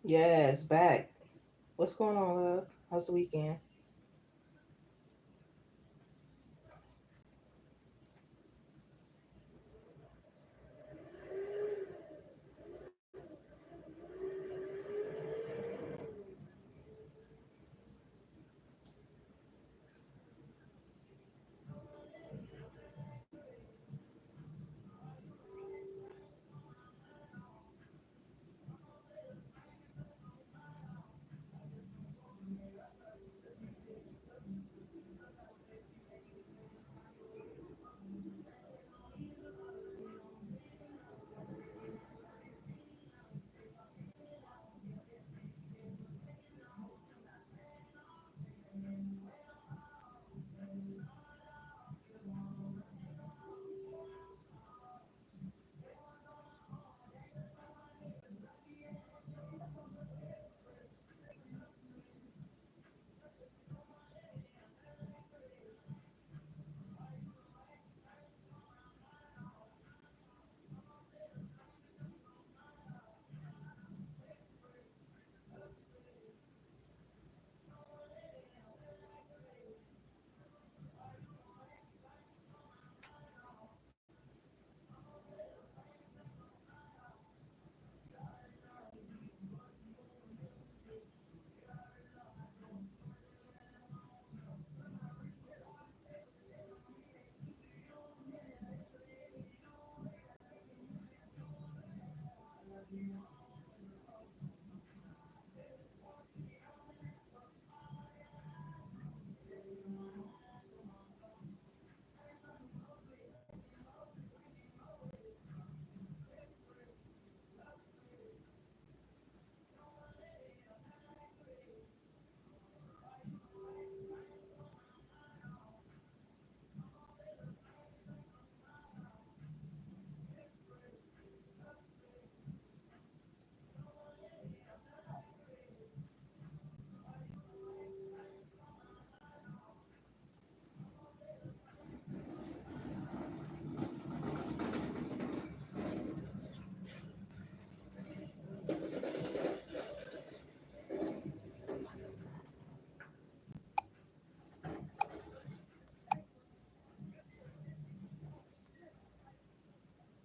Yes, back. What's going on, love? How's the weekend?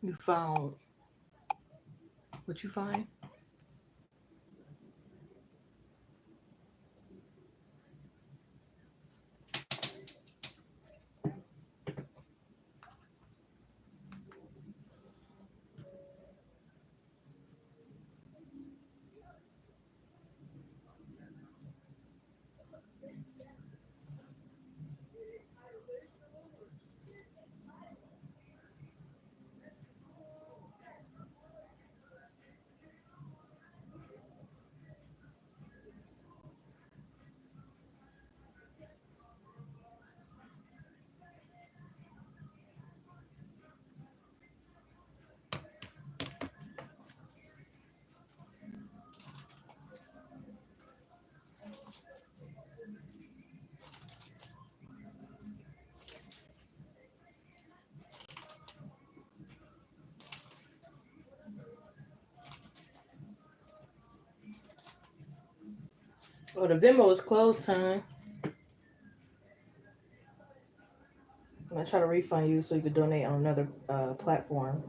You found what you find? Oh, the Venmo is closed time. I'm gonna try to refund you so you could donate on another platform.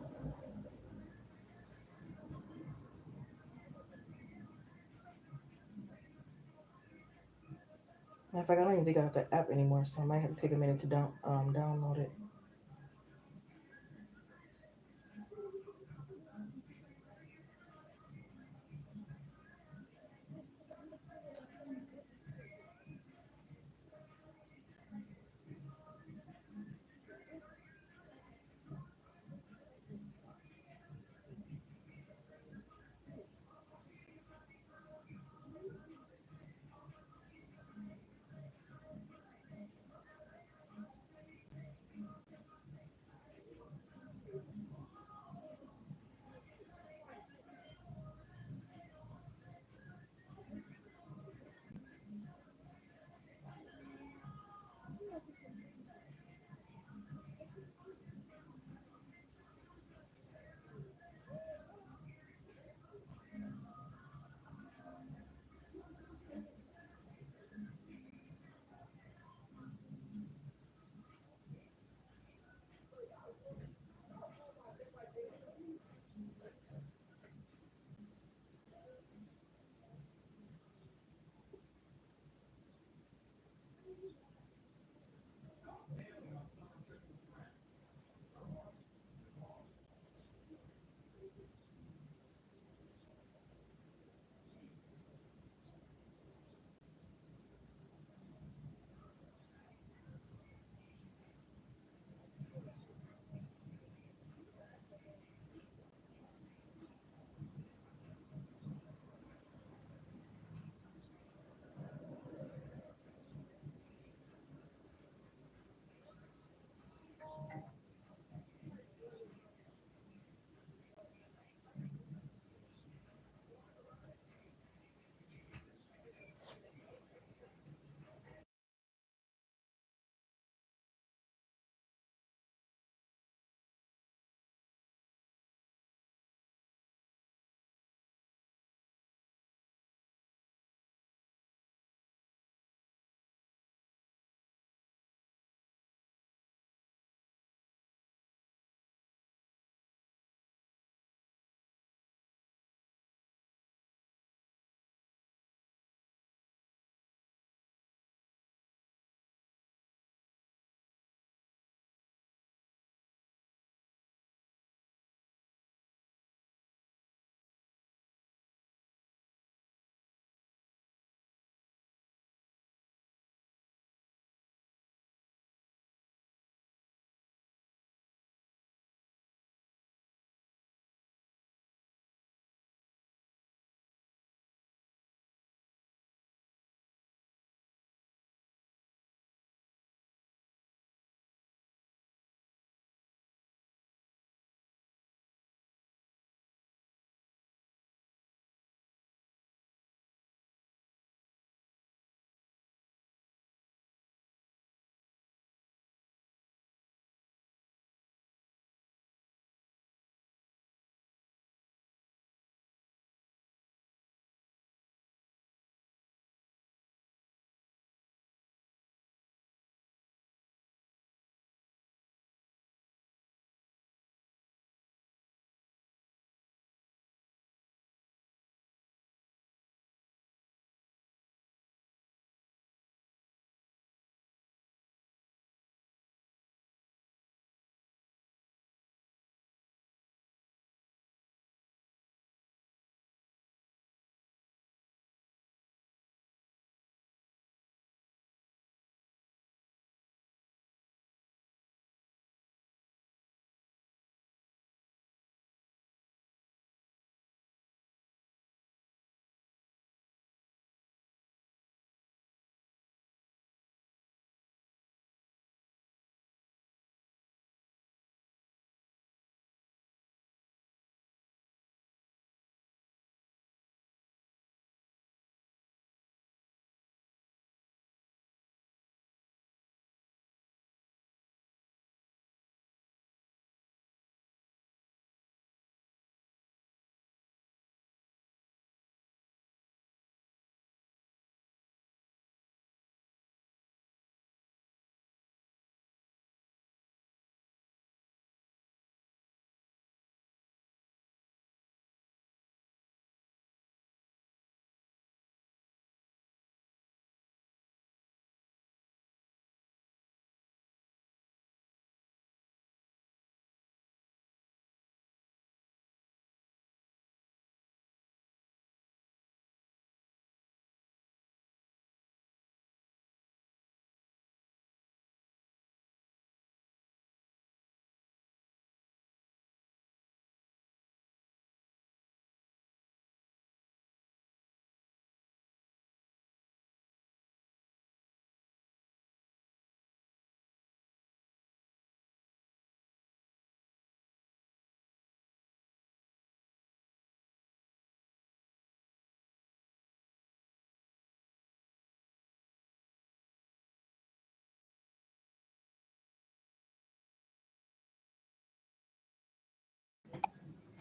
Matter of fact, I don't even think I have the app anymore, so I might have to take a minute to download it.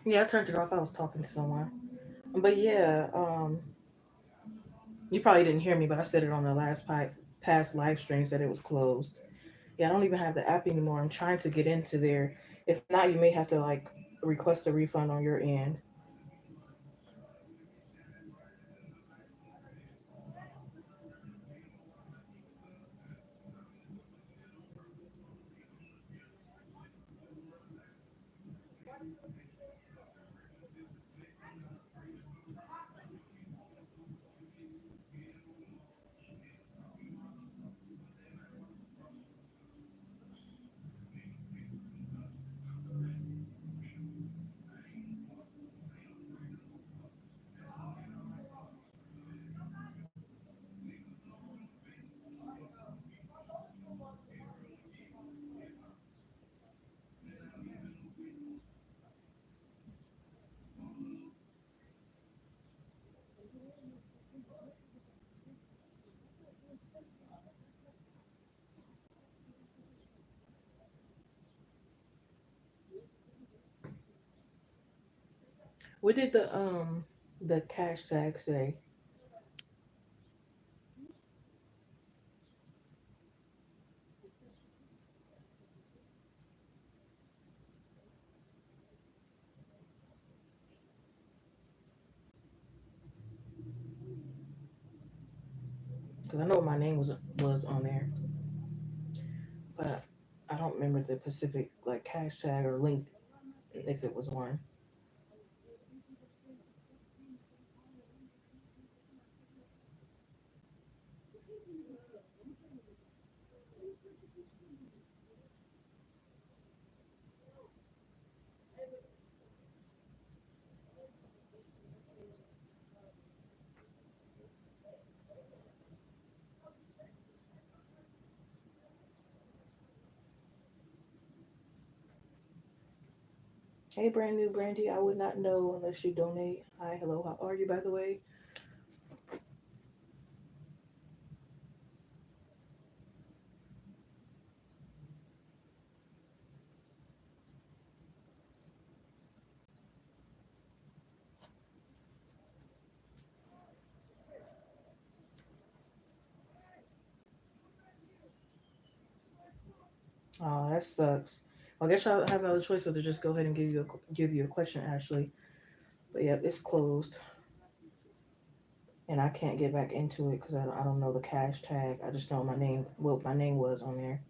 Yeah, I turned it off. I was talking to someone. But yeah, you probably didn't hear me, but I said it on the past live streams that it was closed. Yeah, I don't even have the app anymore. I'm trying to get into there. If not, you may have to like request a refund on your end. What did the cash tag say? Because I know my name was on there, but I don't remember the specific like cash tag or link if it was one. Hey, brand new Brandy. I would not know unless you donate. Hi, hello. How are you, by the way? Oh, that sucks. Well, I guess I'll have no other choice but to just go ahead and give you a question, Ashley. But yeah, it's closed, and I can't get back into it because I don't know the cash tag. I just know my name. What my name was on there.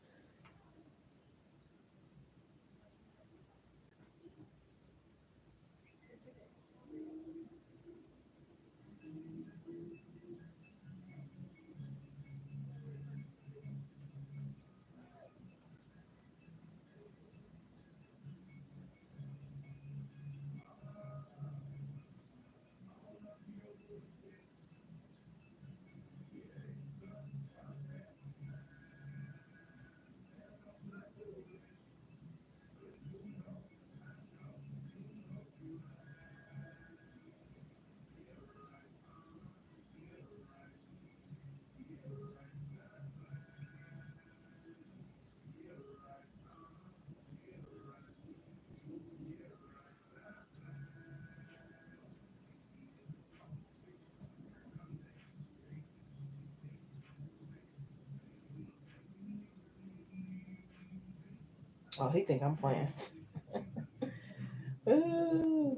Oh, he think I'm playing. Ooh.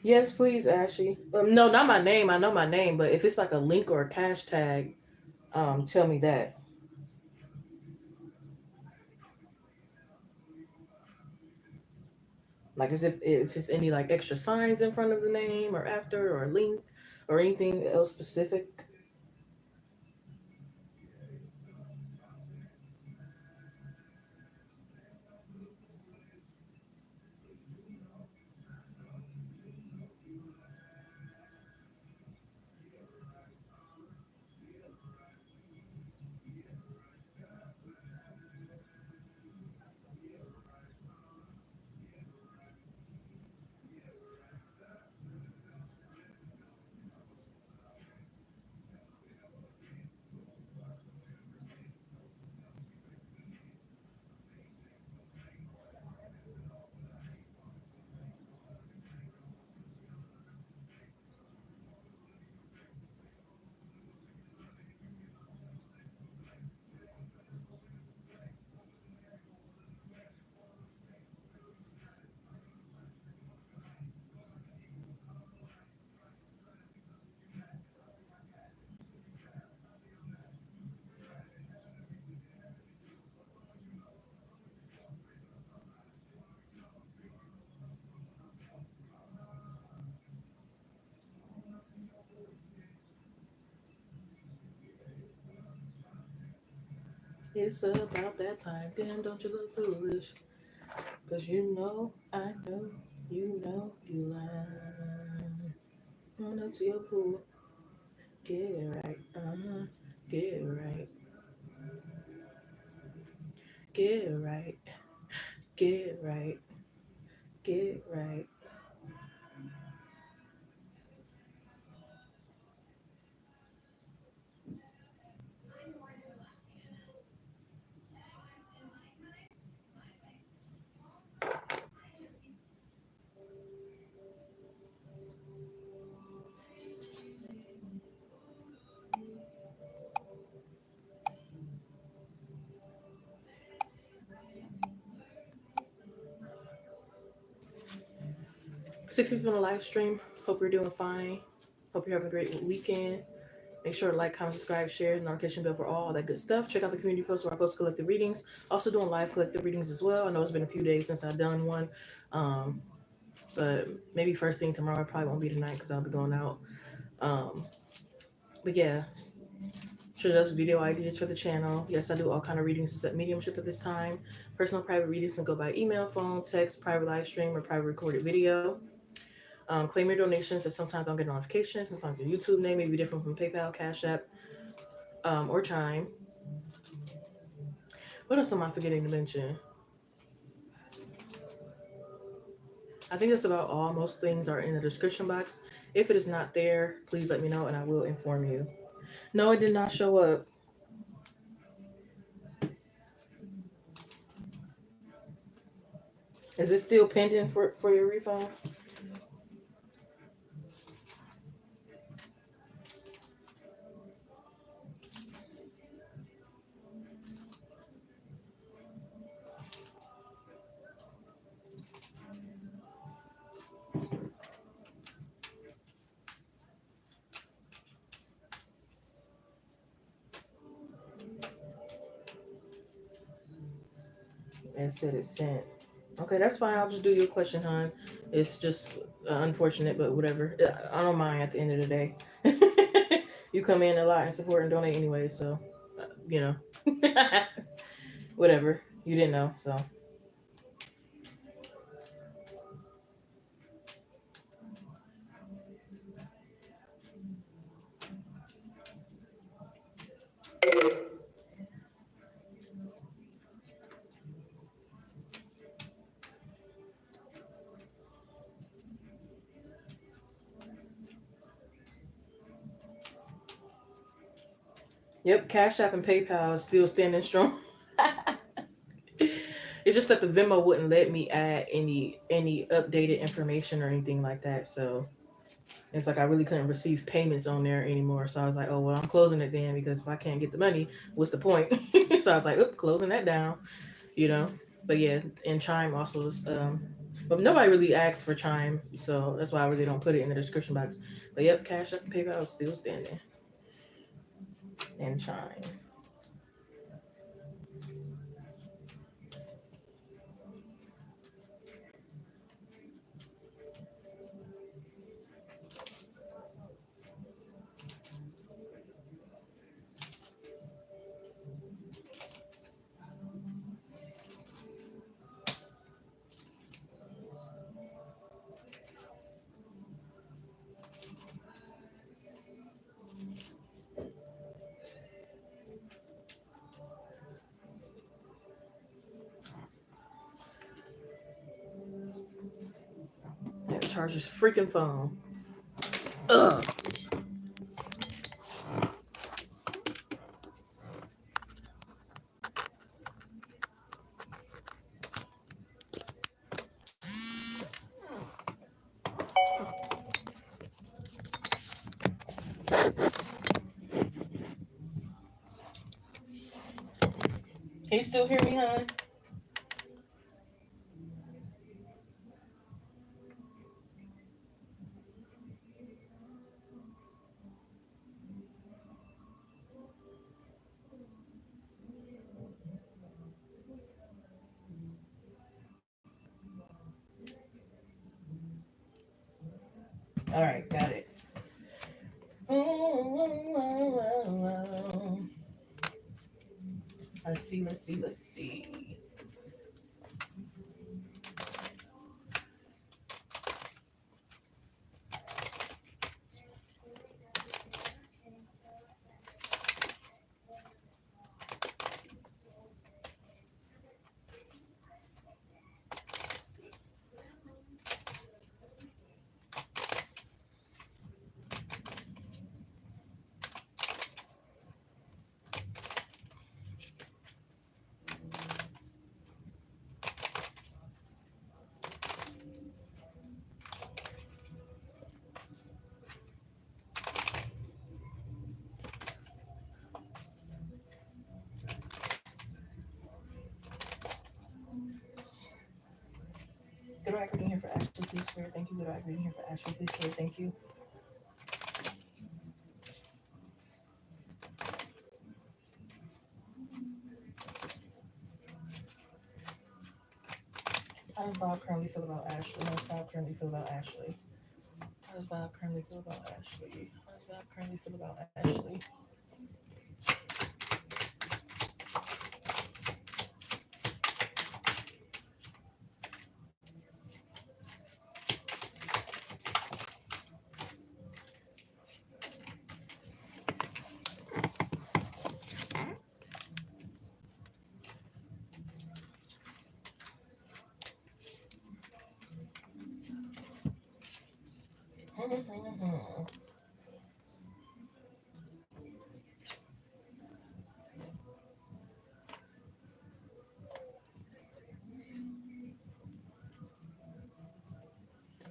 Yes, please, Ashley. No, not my name. I know my name, but if it's like a link or a cash tag, tell me that. Like as if it's any like extra signs in front of the name or after or link or anything else specific. It's about that time. Damn, don't you look foolish? Cause you know, I know, you lying. Run up to your pool. Get it right. Get it right. Get it right. Get it right. Get it right. 60 people on the live stream. Hope you're doing fine. Hope you're having a great weekend. Make sure to like, comment, subscribe, share, notification bell for all that good stuff. Check out the community post where I post collective readings. Also doing live collective readings as well. I know it's been a few days since I've done one. Um, but maybe first thing tomorrow. It probably won't be tonight because I'll be going out. Um, but yeah, sure does video ideas for the channel. Yes, I do all kind of readings except mediumship at this time. Personal private readings can go by email, phone, text, private live stream, or private recorded video. Claim your donations, that sometimes I'll get notifications. Sometimes your YouTube name may be different from PayPal, Cash App, or Chime. What else am I forgetting to mention? I think that's about all. Most things are in the description box. If it is not there, please let me know and I will inform you. No, it did not show up. Is it still pending for your refund? It said it's sent. Okay, that's fine. I'll just do your question, hon. It's just unfortunate, but whatever. I don't mind at the end of the day. You come in a lot and support and donate anyway, so, you know. Whatever. You didn't know, so. Yep, Cash App and PayPal is still standing strong. It's just that the Venmo wouldn't let me add any updated information or anything like that. So it's like I really couldn't receive payments on there anymore. So I was like, oh well, I'm closing it then because if I can't get the money, what's the point? So I was like, oop, closing that down, you know. But yeah, and Chime also is but nobody really asks for Chime, so that's why I really don't put it in the description box. But yep, Cash App and PayPal is still standing. And Chime. Yeah, charge his freaking phone. Ugh. Can you still hear me, hon? All right, got it. Let's see, let's see, let's see. Good right reading here for Ashley, please, Spirit. Thank you. Good right reading here for Ashley, please, Spirit. Thank you. How does Bob currently feel about Ashley? How does Bob currently feel about Ashley? How does Bob currently feel about Ashley? How does Bob currently feel about Ashley?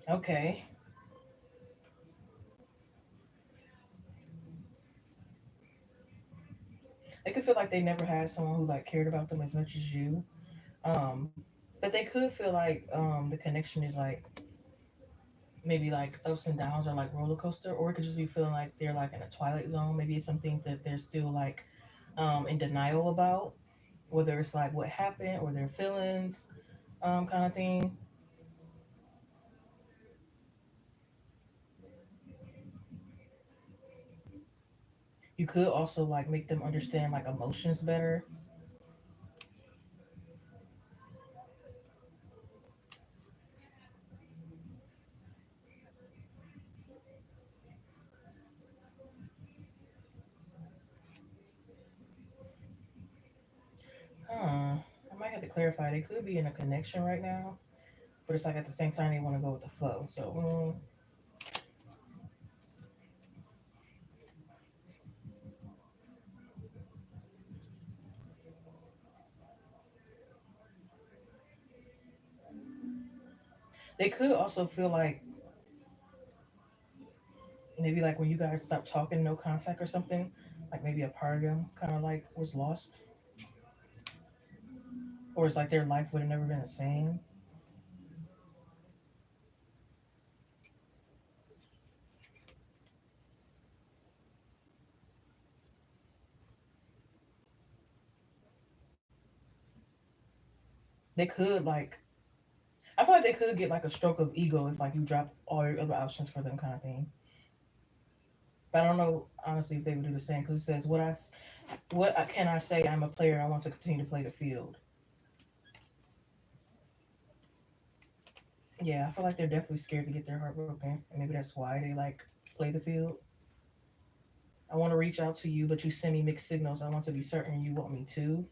Okay. They could feel like they never had someone who like cared about them as much as you. Um, but they could feel like the connection is like maybe like ups and downs or like roller coaster, or it could just be feeling like they're like in a twilight zone. Maybe it's some things that they're still like in denial about, whether it's like what happened or their feelings, kind of thing. You could also like make them understand like emotions better. Huh. I might have to clarify. They could be in a connection right now, but it's like at the same time they want to go with the flow. So they could also feel like maybe like when you guys stopped talking, no contact or something, like maybe a part of them kind of like was lost, or it's like their life would have never been the same. They could like, I feel like they could get like a stroke of ego if like you drop all your other options for them kind of thing. But I don't know honestly if they would do the same because it says can I say? I'm a player. I want to continue to play the field. Yeah, I feel like they're definitely scared to get their heart broken, and maybe that's why they like play the field. I want to reach out to you, but you send me mixed signals. I want to be certain you want me to.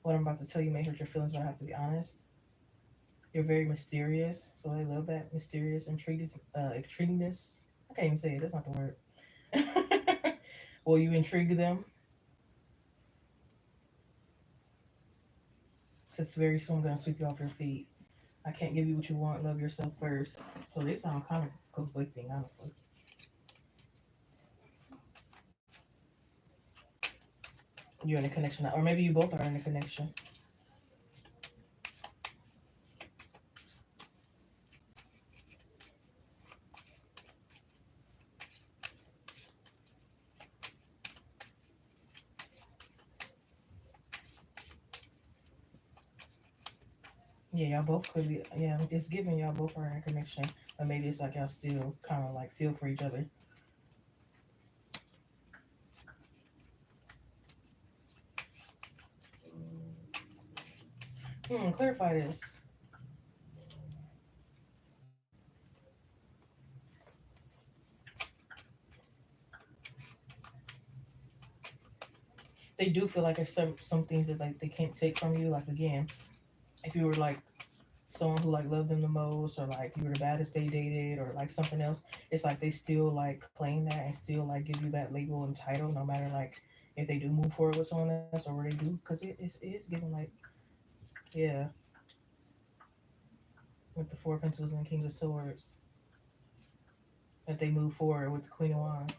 What I'm about to tell you may hurt your feelings, but I have to be honest. You're very mysterious, so I love that mysterious, intriguiness. I can't even say it. That's not the word. Will you intrigue them? Just very soon gonna sweep you off your feet. I can't give you what you want. Love yourself first. So they sound kind of conflicting, honestly. You're in a connection, or maybe you both are in a connection. Yeah, y'all both could be. Yeah, it's giving y'all both are in a connection, but maybe it's like y'all still kind of like feel for each other. Clarify this. They do feel like there's some things that like they can't take from you. Like again, if you were like someone who like loved them the most, or like you were the baddest they dated, or like something else, it's like they still like claim that and still like give you that label and title, no matter like if they do move forward with someone else or what they do, because it is given like yeah, with the Four Pencils and the King of Swords, that they move forward with the Queen of Wands.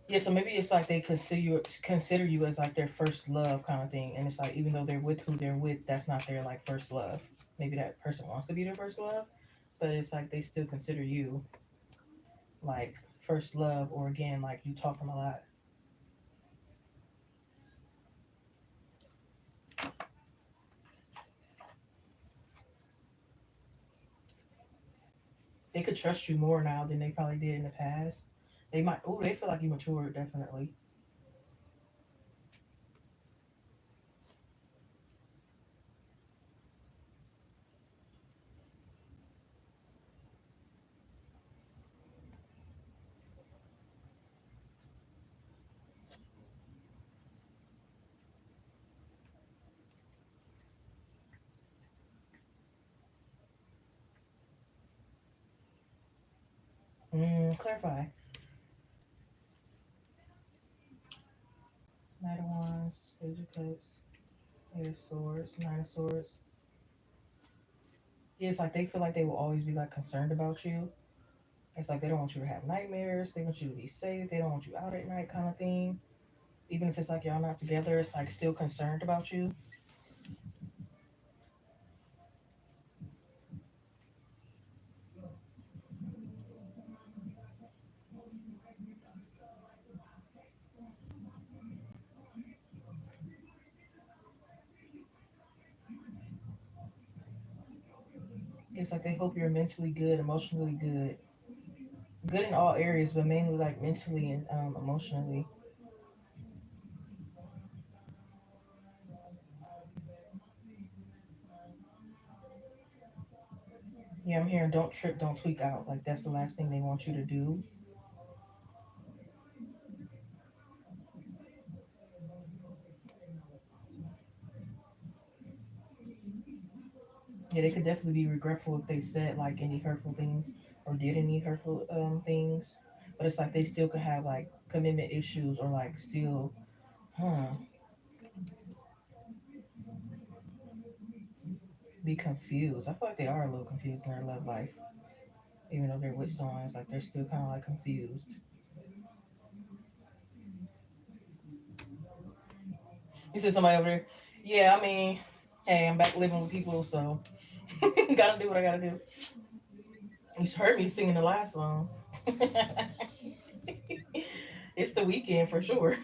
Yeah, so maybe it's like they consider you as like their first love kind of thing, and it's like even though they're with who they're with, that's not their like first love. Maybe that person wants to be their first love, but it's like they still consider you like first love, or again like you talk them a lot. They could trust you more now than they probably did in the past. They might. Oh, they feel like you matured definitely. Clarify. Knight of Wands, Page of Cups, Eight of Swords, Nine of Swords. Yeah, it's like they feel like they will always be like concerned about you. It's like they don't want you to have nightmares. They want you to be safe. They don't want you out at night, kind of thing. Even if it's like y'all not together, it's like still concerned about you. It's like they hope you're mentally good, emotionally good, good in all areas, but mainly like mentally and emotionally. Yeah, I'm hearing don't trip, don't tweak out. Like that's the last thing they want you to do. Yeah, they could definitely be regretful if they said like any hurtful things or did any hurtful things. But it's like they still could have like commitment issues or like still, huh, be confused. I feel like they are a little confused in their love life, even though they're with someone. It's like they're still kind of like confused. You said somebody over there. Yeah, I mean, hey, I'm back living with people, so gotta do what I gotta do. You heard me singing the last song. It's the weekend for sure.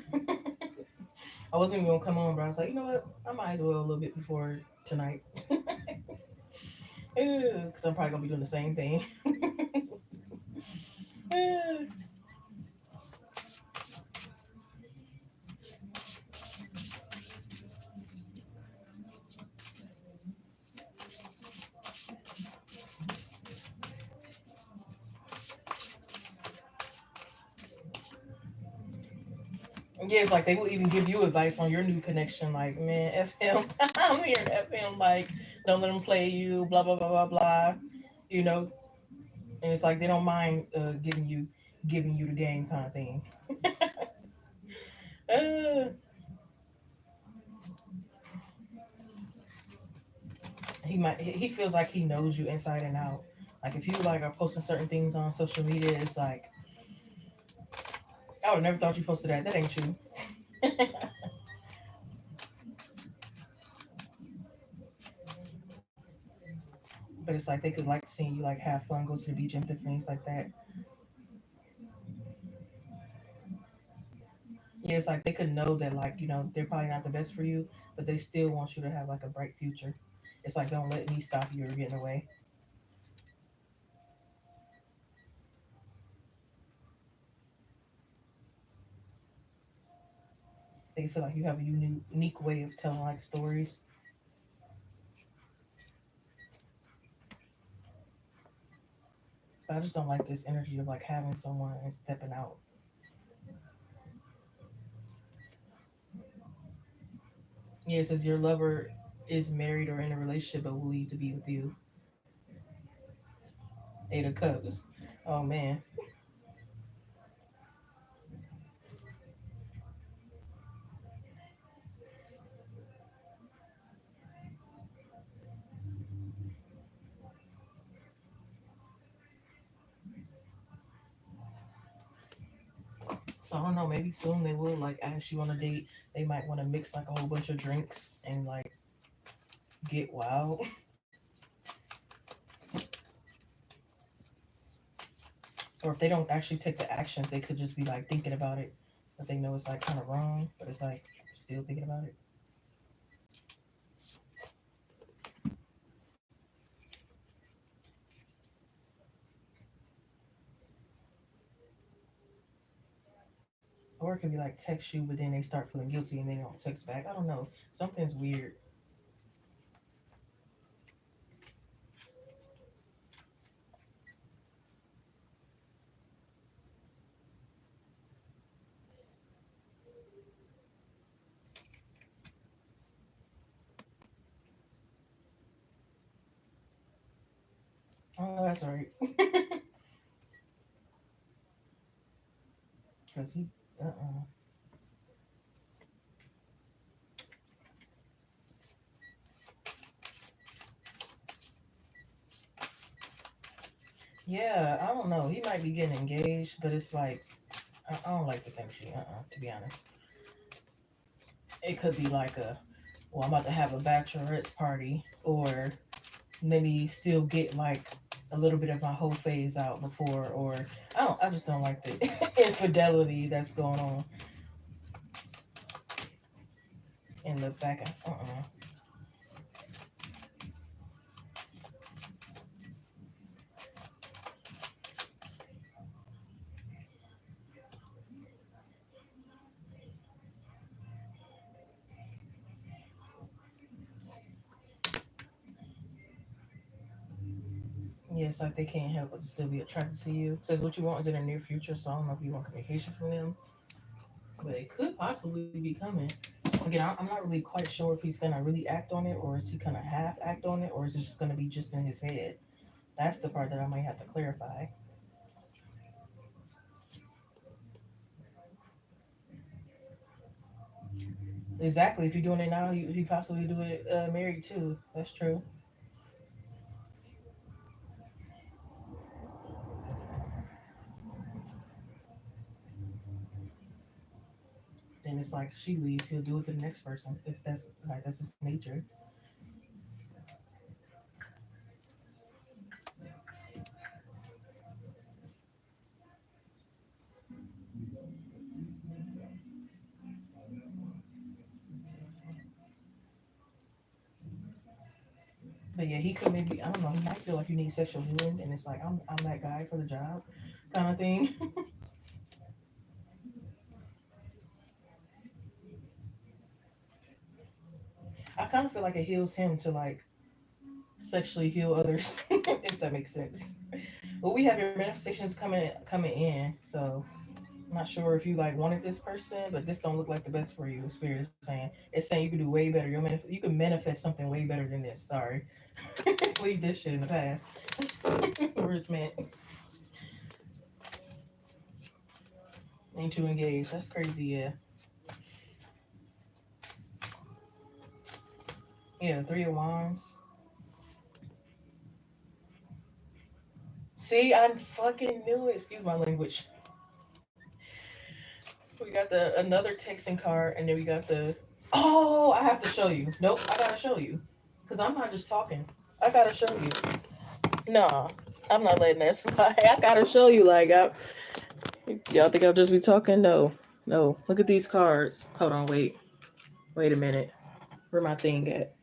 I wasn't even gonna come on, but I was like, you know what? I might as well a little bit before tonight, because I'm probably gonna be doing the same thing. Yeah, it's like they will even give you advice on your new connection. Like, man, F him. I'm here to F him. Like, don't let him play you. Blah blah blah blah blah. You know, and it's like they don't mind giving you the game kind of thing. uh, he feels like he knows you inside and out. Like if you like are posting certain things on social media, it's like I would have never thought you posted that. That ain't you. But it's like they could like seeing you like have fun, go to the beach and different things like that. Yeah, it's like they could know that like they're probably not the best for you, but they still want you to have like a bright future. It's like don't let me stop you or get in the way. They feel like you have a unique way of telling like stories. But I just don't like this energy of like having someone and stepping out. Yeah, it says your lover is married or in a relationship but will leave to be with you. 8 of Cups. Oh man. So I don't know. Maybe soon they will like ask you on a date. They might want to mix like a whole bunch of drinks and like get wild. Or if they don't actually take the actions, they could just be like thinking about it, but they know it's like kind of wrong. But it's like still thinking about it. Or it could be like text you, but then they start feeling guilty and they don't text back. I don't know. Something's weird. Oh, that's right. Cause he, yeah, I don't know. He might be getting engaged, but it's like I don't like this energy. To be honest, it could be like a, well, I'm about to have a bachelorette's party, or maybe still get like a little bit of my whole phase out before, or I just don't like the infidelity that's going on in the back. Yeah, it's like they can't help but to still be attracted to you. Says what you want is in the near future, so I don't know if you want communication from them, but it could possibly be coming. Again, I'm not really quite sure if he's gonna really act on it, or is he gonna half act on it, or is it just gonna be just in his head? That's the part that I might have to clarify. Exactly. If you're doing it now, he possibly do it married too. That's true. Then it's like if she leaves, he'll do it to the next person. If that's his nature. But yeah, he could maybe I don't know. He might feel like you need sexual healing, and it's like I'm that guy for the job, kind of thing. I kind of feel like it heals him to like sexually heal others, if that makes sense. But we have your manifestations coming in, so I'm not sure if you like wanted this person, but this don't look like the best for you. Spirit is saying it's saying you can do way better. You can manifest something way better than this. Sorry, leave this shit in the past. Where it's meant. Ain't you engaged? That's crazy. Yeah, yeah. 3 of Wands. See, I fucking knew it. Excuse my language. We got the another texting card, and then we got the. Oh, I have to show you. Nope, I gotta show you, cause I'm not just talking. I gotta show you. No, I'm not letting that slide. I gotta show you. Y'all think I'll just be talking? No, no. Look at these cards. Hold on, wait a minute. Where my thing at?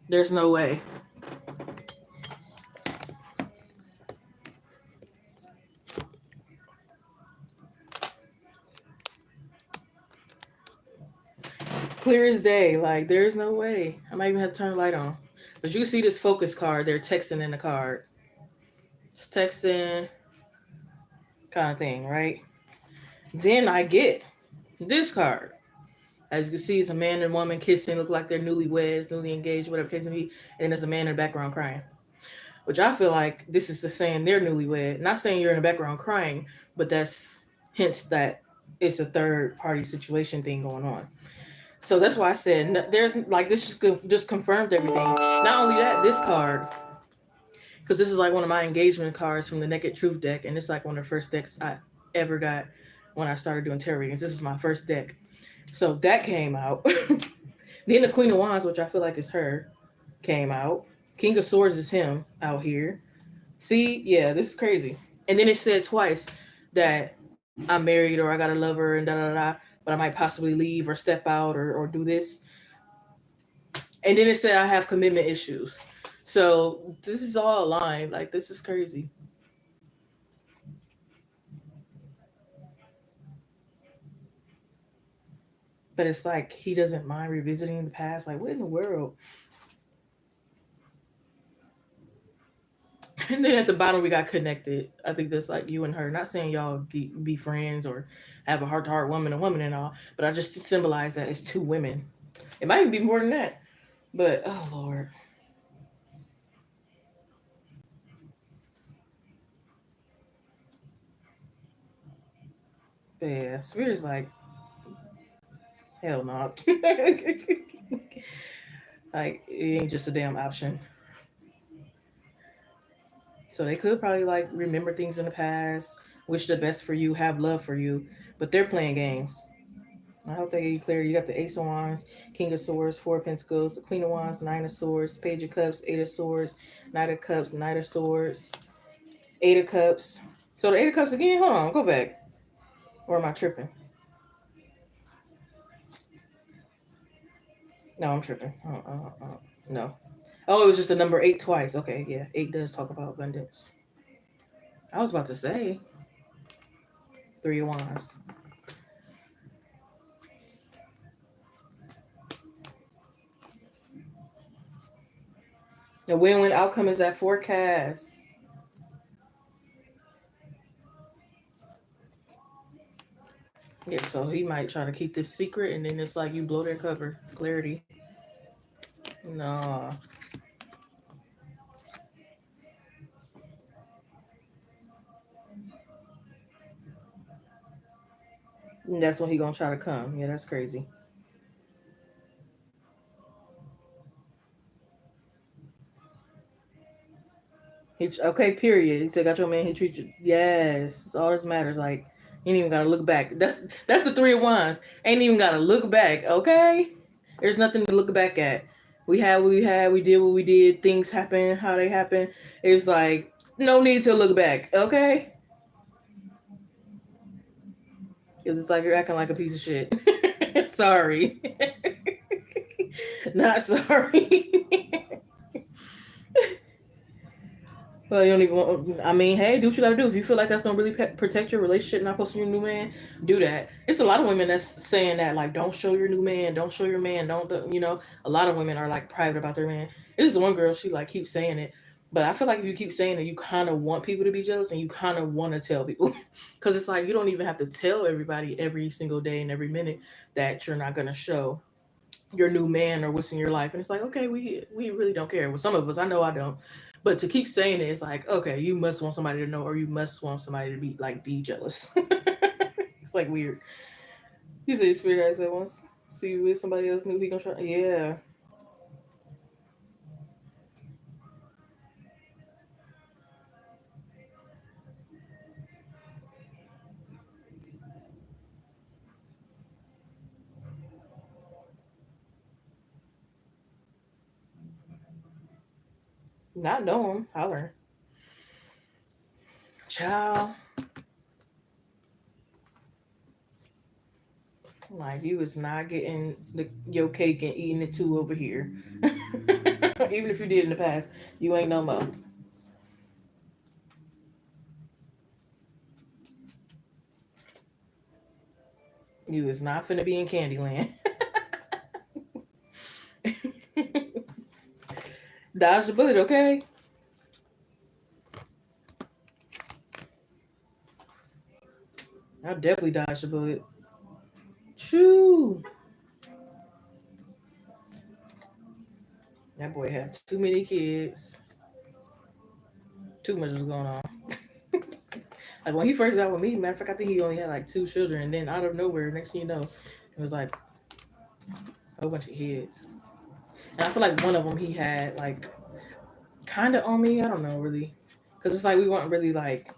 There's no way. Clear as day. Like there's no way. I might even have to turn the light on. But you see this focus card. They're texting in the card. It's texting kind of thing, right? Then I get this card. As you can see, it's a man and woman kissing, look like they're newlyweds, newly engaged, whatever case may be. And there's a man in the background crying. Which I feel like this is the saying they're newlywed. Not saying you're in the background crying, but that's hints that it's a third party situation thing going on. So that's why I said there's like this just confirmed everything. Not only that, this card, because this is like one of my engagement cards from the Naked Truth deck, and it's like one of the first decks I ever got when I started doing tarot readings. This is my first deck. So that came out. Then the Queen of Wands, which I feel like is her, came out. King of Swords is him out here. See, yeah, this is crazy. And then it said twice that I'm married or I got a lover and da da da, but I might possibly leave or step out or do this. And then it said I have commitment issues. So this is all aligned. Like this is crazy. But it's like he doesn't mind revisiting the past. Like what in the world? And then at the bottom we got connected. I think that's like you and her. Not saying y'all be friends or have a heart to heart woman and woman and all, but I just symbolize that it's two women. It might even be more than that. But oh Lord. But yeah, Spirit's like, hell no. Like it ain't just a damn option. So they could probably like remember things in the past, wish the best for you, have love for you, but they're playing games. I hope they get you clear. You got the Ace of Wands, King of Swords, Four of Pentacles, the Queen of Wands, Nine of Swords, Page of Cups, Eight of Swords, Knight of Cups, Knight of Swords, Eight of Cups. So the Eight of Cups again? Hold on, go back. Or am I tripping? No, I'm tripping. No. Oh, it was just the number eight twice. Okay, yeah. Eight does talk about abundance. I was about to say Three of Wands. The win-win outcome is that forecast. Yeah, so he might try to keep this secret, and then it's like you blow their cover. Clarity. No, that's when he gonna try to come. Yeah, that's crazy. Okay, period. He said, "Got your man. He treats you." Yes, it's all that matters. Like, you ain't even gotta look back. That's the Three of Wands. Ain't even gotta look back. Okay, there's nothing to look back at. We had what we had. We did what we did. Things happen how they happen. It's like no need to look back. Okay, because it's like you're acting like a piece of shit. Sorry, not sorry. Well, you don't even want, I mean, hey, do what you gotta do. If you feel like that's gonna really protect your relationship, not posting your new man, do that. It's a lot of women that's saying that, like, don't show your new man, don't show your man, you know, a lot of women are like private about their man. This is one girl, she like keeps saying it. But I feel like if you keep saying it, you kind of want people to be jealous and you kind of want to tell people. Because it's like you don't even have to tell everybody every single day and every minute that you're not going to show your new man or what's in your life, and it's like, okay, we really don't care. Well, some of us, I know I don't, but to keep saying it, it's like, okay, you must want somebody to know, or you must want somebody to be jealous. It's like weird. You said spirit guy said once see you with somebody else new, he gonna try. Yeah, not know him. Holler, child. Like you was not getting your cake and eating it too over here. Even if you did in the past, you ain't no more. You was not finna be in Candyland. Dodge the bullet, okay? I definitely dodged a bullet. Shoo! That boy had too many kids. Too much was going on. Like when he first got with me, matter of fact, I think he only had like two children, and then out of nowhere, next thing you know, it was like a whole bunch of kids. And I feel like one of them he had like kind of on me. I don't know really, because it's like we weren't really like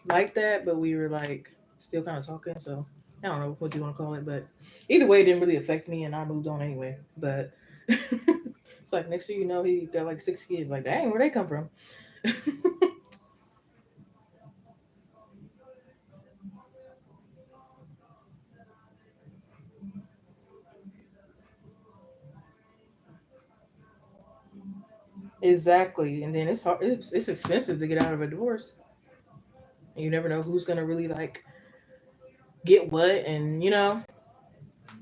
that, but we were like still kind of talking. So I don't know what you want to call it, but either way, it didn't really affect me, and I moved on anyway. But it's like next thing you know, he got like six kids. Like, dang, where they come from? Exactly, and then it's hard. It's expensive to get out of a divorce. You never know who's gonna really like get what, and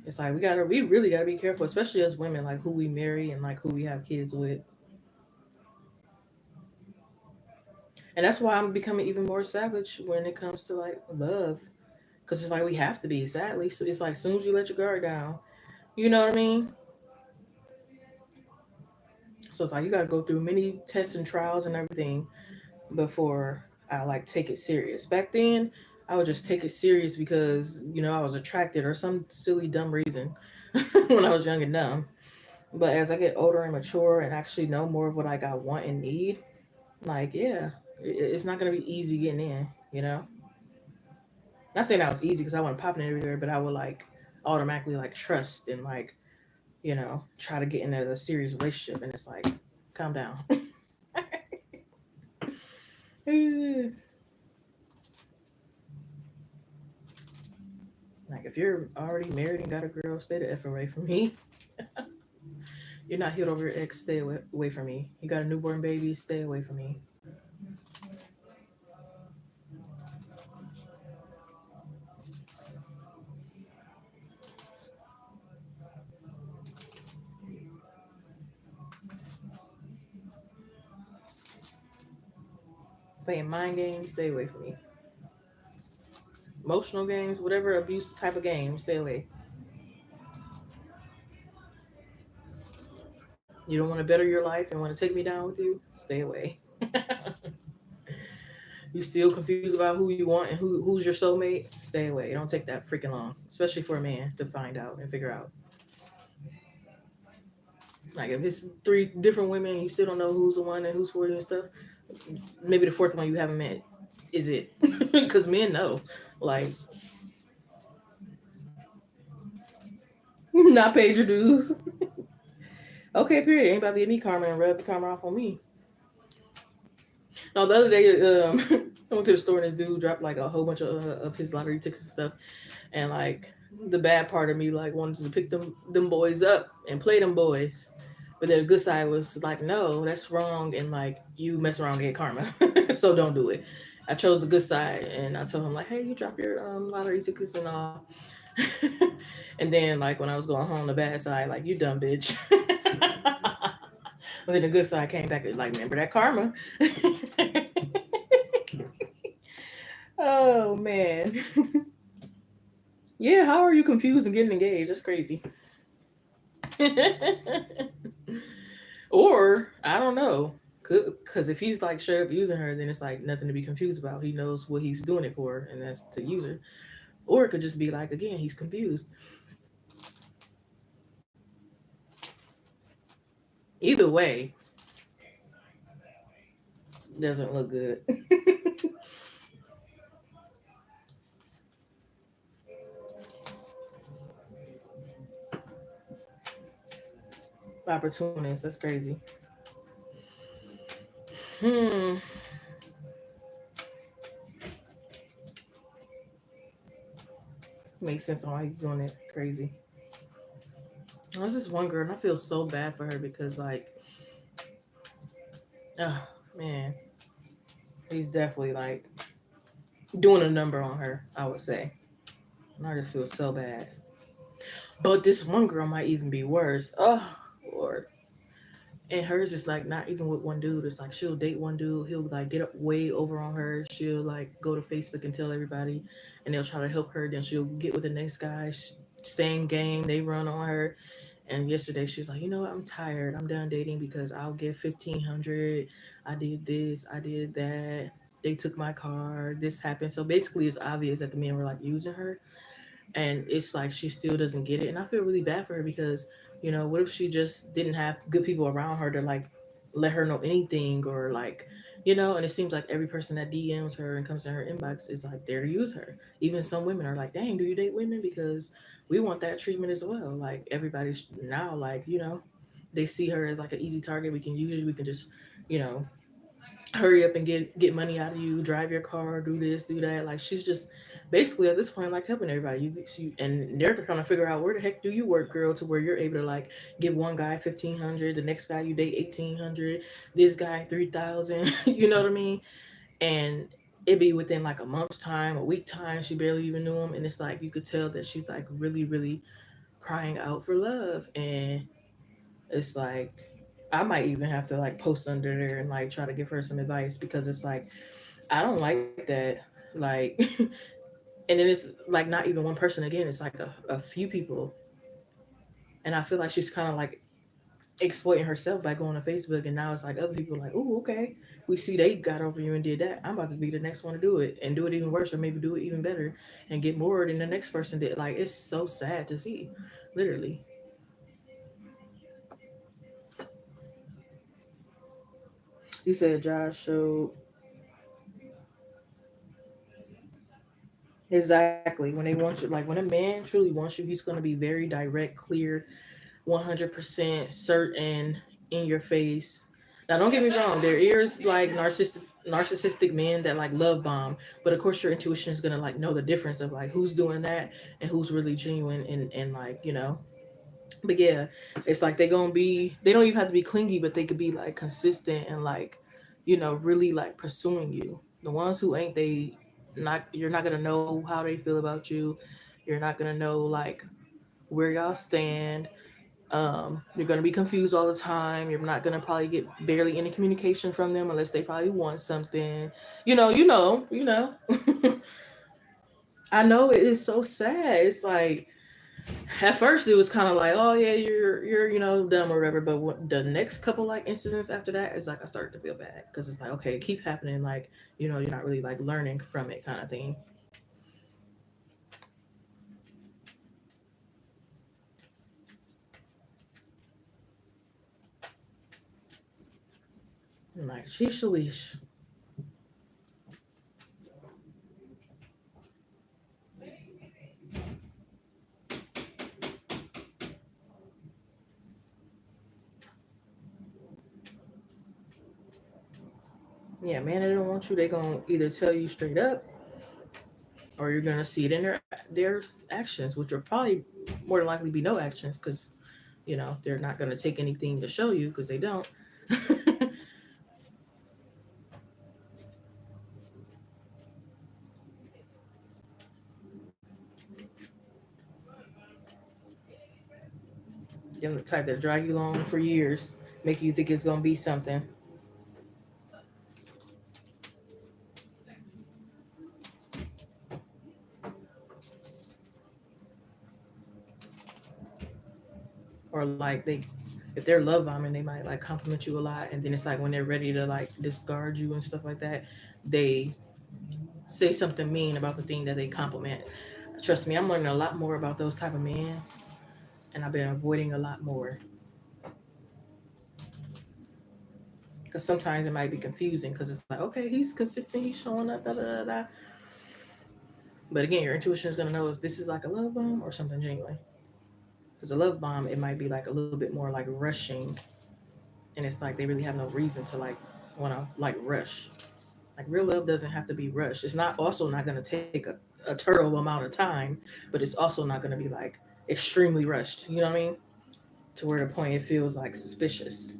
it's like we really gotta be careful, especially as women, like who we marry and like who we have kids with. And that's why I'm becoming even more savage when it comes to like love, because it's like we have to be. Sadly, so it's like as soon as you let your guard down, you know what I mean. So it's like you gotta go through many tests and trials and everything before I like take it serious. Back then, I would just take it serious because I was attracted or some silly dumb reason when I was young and dumb. But as I get older and mature and actually know more of what like I want and need, like yeah, it's not gonna be easy getting in. Not saying that was easy because I wasn't popping everywhere, but I would like automatically like trust and like try to get into a serious relationship, and it's like, calm down. Like if you're already married and got a girl, stay the f away from me. You're not healed over your ex, stay away from me. You got a newborn baby, stay away from me. Playing mind games, stay away from me. Emotional games, whatever abuse type of game, stay away. You don't want to better your life and want to take me down with you, stay away. You still confused about who you want and who's your soulmate, stay away. It don't take that freaking long, especially for a man to find out and figure out. Like if it's three different women and you still don't know who's the one and who's for you and stuff, maybe the fourth one you haven't met is it. Because men know. Like, not paid your dues. Okay, period. Ain't about to get me karma and rub the karma off on me. No, the other day, I went to the store and this dude dropped like a whole bunch of his lottery tickets and stuff. And like the bad part of me like wanted to pick them boys up and play them boys. But then the good side was like, no, that's wrong, and like you mess around and get karma, so don't do it. I chose the good side, and I told him like, hey, you drop your lottery tickets and all. And then like when I was going home, the bad side, like you dumb bitch. But then the good side came back like, remember that karma. Oh man. Yeah, how are you confused and getting engaged? That's crazy. Or I don't know, because if he's like straight up using her, then it's like nothing to be confused about. He knows what he's doing it for, and that's to use her. Or it could just be like again, he's confused. Either way, doesn't look good. Opportunists, that's crazy. Hmm, makes sense on why he's doing it. Crazy. There's this one girl, and I feel so bad for her because like, oh man, he's definitely like doing a number on her. I would say, and I just feel so bad. But this one girl might even be worse. Oh Lord. And hers is like not even with one dude. It's like she'll date one dude. He'll like get up way over on her. She'll like go to Facebook and tell everybody, and they'll try to help her. Then she'll get with the next guy. Same game, they run on her. And yesterday she was like, you know what? I'm tired. I'm done dating because I'll give 1,500. I did this. I did that. They took my car. This happened. So basically, it's obvious that the men were like using her, and it's like she still doesn't get it. And I feel really bad for her because, what if she just didn't have good people around her to like let her know anything, or like, and it seems like every person that DMs her and comes in her inbox is like there to use her. Even some women are like, dang, do you date women? Because we want that treatment as well. Like everybody's now like, they see her as like an easy target. We can use you. We can just, you know, hurry up and get money out of you, drive your car, do this, do that. Like she's just basically at this point like helping everybody. And they're trying to figure out where the heck do you work, girl, to where you're able to like give one guy 1,500, the next guy you date 1,800, this guy 3,000. You know what I mean? And it'd be within like a month's time, a week time. She barely even knew him, and it's like you could tell that she's like really, really crying out for love. And it's like I might even have to like post under there and like try to give her some advice because it's like I don't like that. Like, and then it's like not even one person again. It's like a few people, and I feel like she's kind of like exploiting herself by going to Facebook. And now it's like other people like, oh, okay, we see they got over you and did that. I'm about to be the next one to do it and do it even worse, or maybe do it even better and get more than the next person did. Like it's so sad to see, literally. He said Josh showed exactly when they want you. Like when a man truly wants you, he's going to be very direct, clear, 100% certain, in your face. Now, don't get me wrong. There is like narcissistic men that like love bomb, but of course your intuition is gonna like know the difference of like who's doing that and who's really genuine and like But yeah, it's like they don't even have to be clingy, but they could be like consistent and like really like pursuing you. The ones who ain't, they not you're not gonna know how they feel about you. You're not gonna know like where y'all stand. You're gonna be confused all the time. You're not gonna probably get barely any communication from them unless they probably want something. You know. I know it is so sad. It's like at first it was kind of like, oh yeah, you're dumb or whatever. But the next couple like incidents after that, it's like I started to feel bad because it's like okay, it keep happening. Like you're not really like learning from it, kind of thing. I'm like, sheesh, leash. Yeah, man, they don't want you. They gonna either tell you straight up, or you're gonna see it in their actions, which will probably more than likely be no actions because they're not gonna take anything to show you because they don't. Them the type that drag you along for years, make you think it's gonna be something, or like if they're love bombing, they might like compliment you a lot, and then it's like when they're ready to like discard you and stuff like that, they say something mean about the thing that they compliment. Trust me, I'm learning a lot more about those type of men, and I've been avoiding a lot more because sometimes it might be confusing because it's like okay, he's consistent, he's showing up, da da da da. But again, your intuition is gonna know if this is like a love bomb or something genuine. Because a love bomb, it might be like a little bit more like rushing, and it's like they really have no reason to like want to like rush. Like real love doesn't have to be rushed. It's not also not gonna take a turtle amount of time, but it's also not gonna be like extremely rushed. You know what I mean? To where the point it feels like suspicious.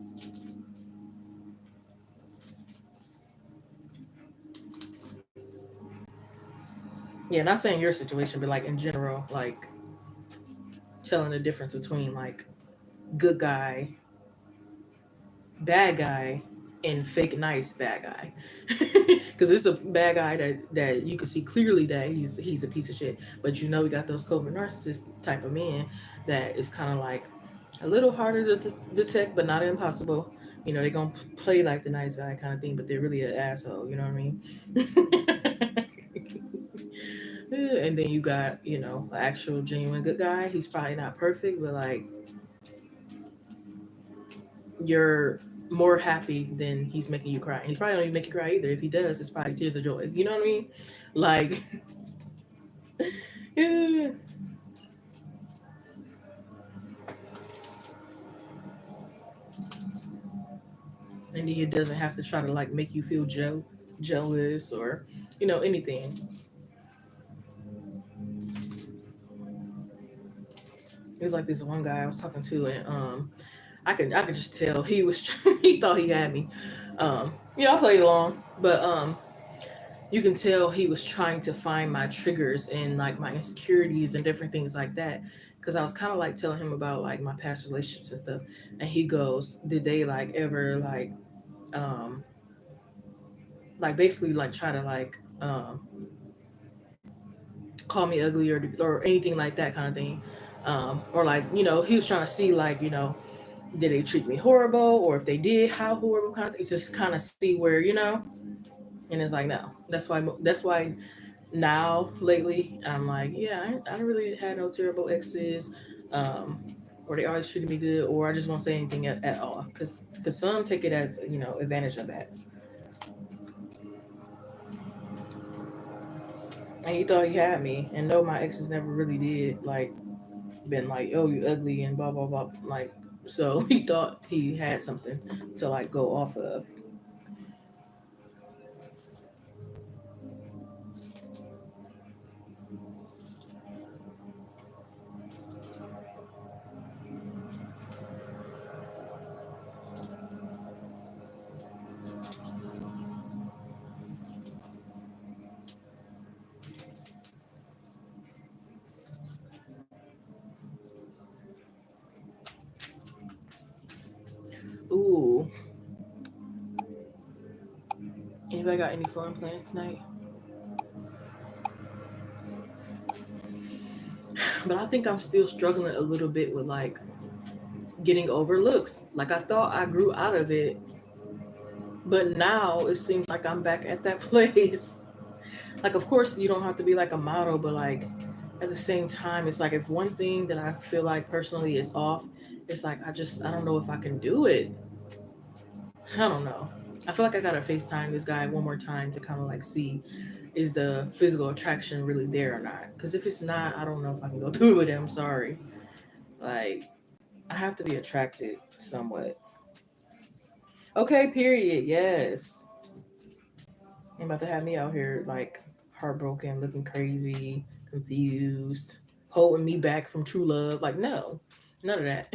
Yeah, not saying your situation, but like in general, like telling the difference between like good guy, bad guy, and fake nice bad guy, because it's a bad guy that you can see clearly that he's a piece of shit, but you know we got those covert narcissist type of men that is kind of like a little harder to detect, but not impossible. You know, they're gonna play like the nice guy kind of thing, but they're really an asshole. You know what I mean? And then you got, you know, an actual genuine good guy. He's probably not perfect, but like you're more happy than he's making you cry. And he probably don't even make you cry either. If he does, it's probably tears of joy. You know what I mean? Like, yeah. And he doesn't have to try to like make you feel jealous or, you know, anything. It was like this one guy I was talking to, and I could just tell he was he thought he had me. You know, I played along, but you can tell he was trying to find my triggers and like my insecurities and different things like that. Because I was kind of like telling him about like my past relationships and stuff, and he goes, "Did they like ever um like basically like try to call me ugly or anything like that kind of thing?" Or like, you know, he was trying to see like, you know, did they treat me horrible, or if they did, how horrible kind of thing. It's just kind of see where, you know. And it's like, no, that's why now lately I'm like, yeah, I don't really had no terrible exes, um or they always treated me good, or I just won't say anything at all, because some take it as, you know, advantage of that. And he thought he had me, and no, my exes never really did like been like, oh, you ugly and blah blah blah, like, so he thought he had something to like go off of. Ooh, anybody got any fun plans tonight? But I think I'm still struggling a little bit with like getting over looks. Like I thought I grew out of it, but now it seems like I'm back at that place. Like, of course, you don't have to be like a model, but like at the same time, it's like if one thing that I feel like personally is off, it's like I don't know if I can do it. I don't know. I feel like I gotta FaceTime this guy one more time to kind of like see, is the physical attraction really there or not? Because if it's not, I don't know if I can go through with it. I'm sorry. Like, I have to be attracted somewhat. Okay, period. Yes. You're about to have me out here like heartbroken, looking crazy, confused, holding me back from true love. Like, no, none of that.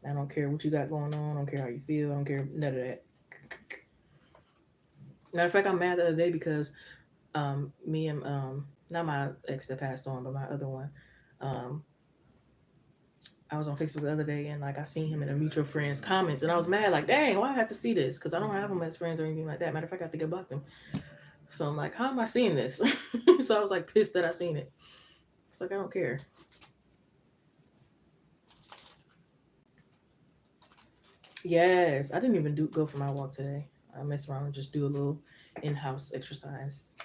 I don't care what you got going on. I don't care how you feel. I don't care none of that. Matter of fact, I'm mad the other day because me and not my ex that passed on, but my other one, um, I was on Facebook the other day and like I seen him in a mutual friend's comments and I was mad like, dang, why I have to see this? Because I don't have him as friends or anything like that. Matter of fact, I think I blocked him. So I'm like, how am I seeing this? So I was like pissed that I seen it. It's like I don't care. Yes, I didn't even go for my walk today. I messed around and just do a little in-house exercise.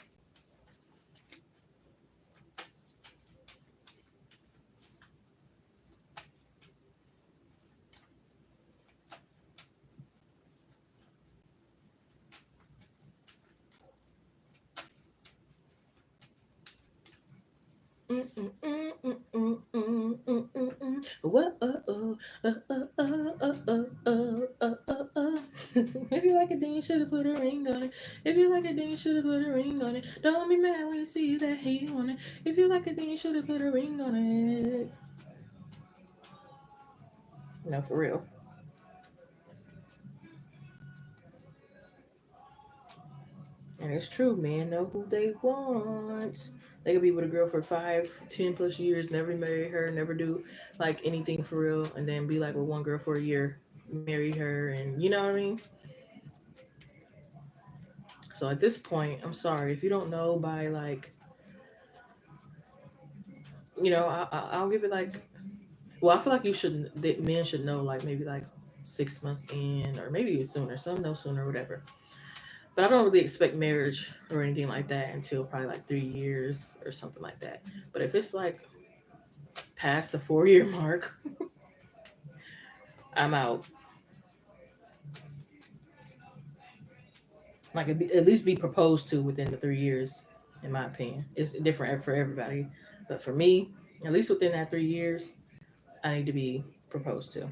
Whoa, if you like it, then you should have put a ring on it. If you like it, then you should have put a ring on it. Don't be mad when you see that he on it. If you like it, then you should have put a ring on it. No, for real. And it's true, men know who they want. They could be with a girl for 5, 10 plus years, never marry her, never do like anything for real, and then be like with one girl for a year, marry her, and you know what I mean. So at this point, I'm sorry if you don't know by like, I'll give it like, well, I feel like you should, that men should know like maybe like 6 months in, or maybe even sooner. Some know sooner, or whatever. But I don't really expect marriage or anything like that until probably like 3 years or something like that. But if it's like past the 4 year mark, I'm out. Like at least be proposed to within the 3 years, in my opinion. It's different for everybody, but for me, at least within that 3 years, I need to be proposed to.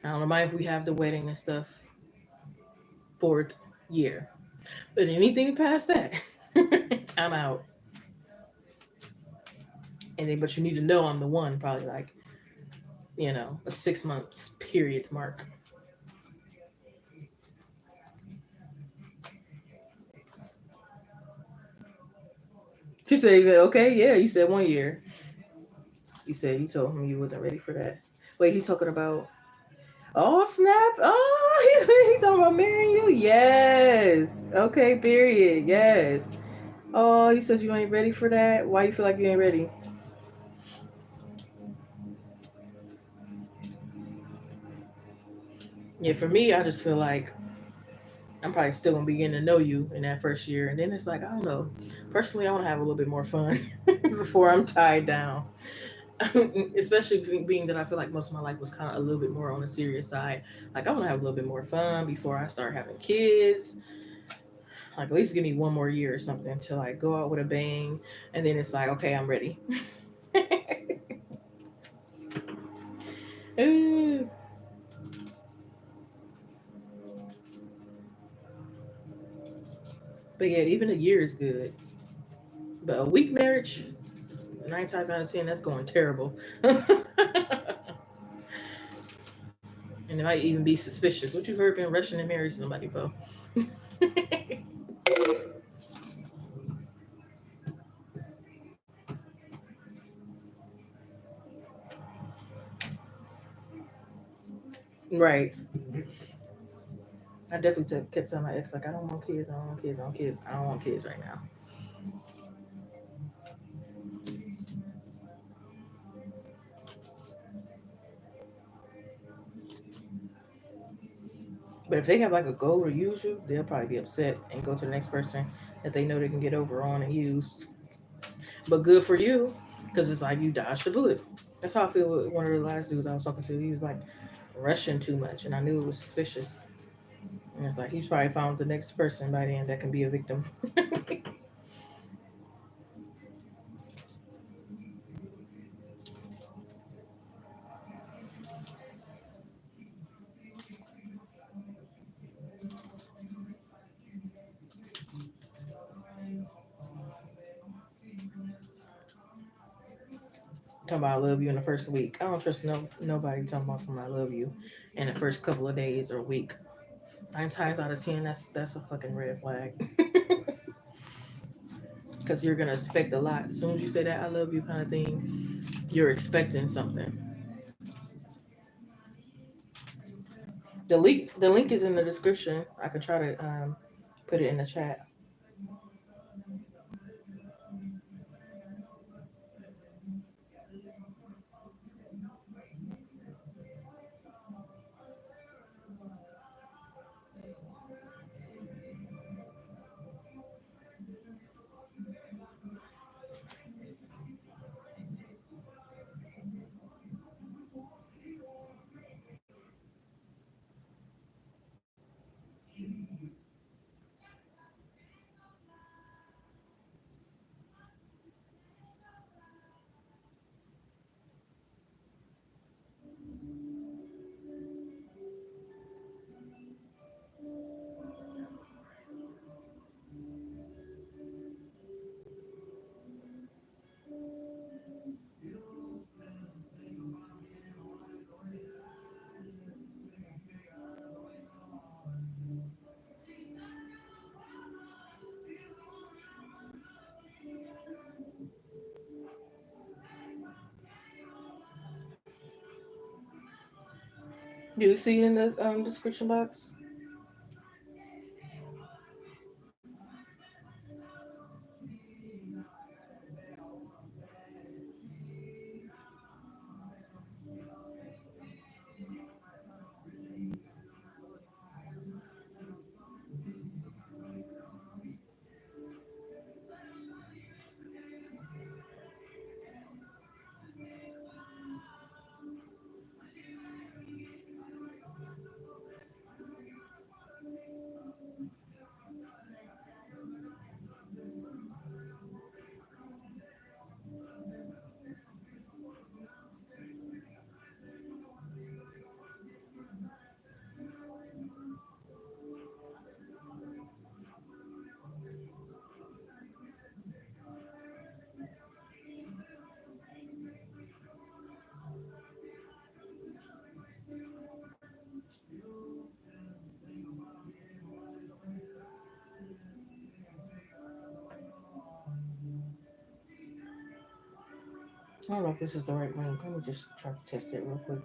I don't mind if we have the wedding and stuff, fourth year, but anything past that, I'm out. And then, but you need to know I'm the one. Probably like a 6 months period mark. She said, "Okay, yeah." You said 1 year. You said you told him you wasn't ready for that. Wait, he talking about? Oh snap! Oh, he talking about marrying you? Yes. Okay. Period. Yes. Oh, you said you ain't ready for that. Why you feel like you ain't ready? Yeah, for me, I just feel like I'm probably still gonna be getting to know you in that first year, and then it's like I don't know. Personally, I want to have a little bit more fun before I'm tied down. Especially being that I feel like most of my life was kind of a little bit more on the serious side. Like I want to have a little bit more fun before I start having kids. Like at least give me 1 more year or something to like go out with a bang, and then it's like okay, I'm ready. Ooh. But yeah, even a year is good. But a week marriage, 9 times out of 10, that's going terrible. And it might even be suspicious. What you heard been rushing and marry somebody for? Right. I definitely kept telling my ex like I don't want kids. I don't want kids. I don't want kids. I don't want kids right now. But if they have like a goal to use you, they'll probably be upset and go to the next person that they know they can get over on and use. But good for you, because it's like you dodged the bullet. That's how I feel with one of the last dudes I was talking to. He was like rushing too much, and I knew it was suspicious. And it's like he's probably found the next person by then that can be a victim. Talking about I love you in the first week. I don't trust nobody talking about something I love you in the first couple of days or week. 9 times out of 10, that's a fucking red flag. Because you're gonna expect a lot. As soon as you say that I love you kind of thing, you're expecting something. The link is in the description. I could try to put it in the chat. Do you see it in the description box? I don't know if this is the right link. Let me just try to test it real quick.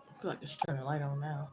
I feel like it's turning the light on now.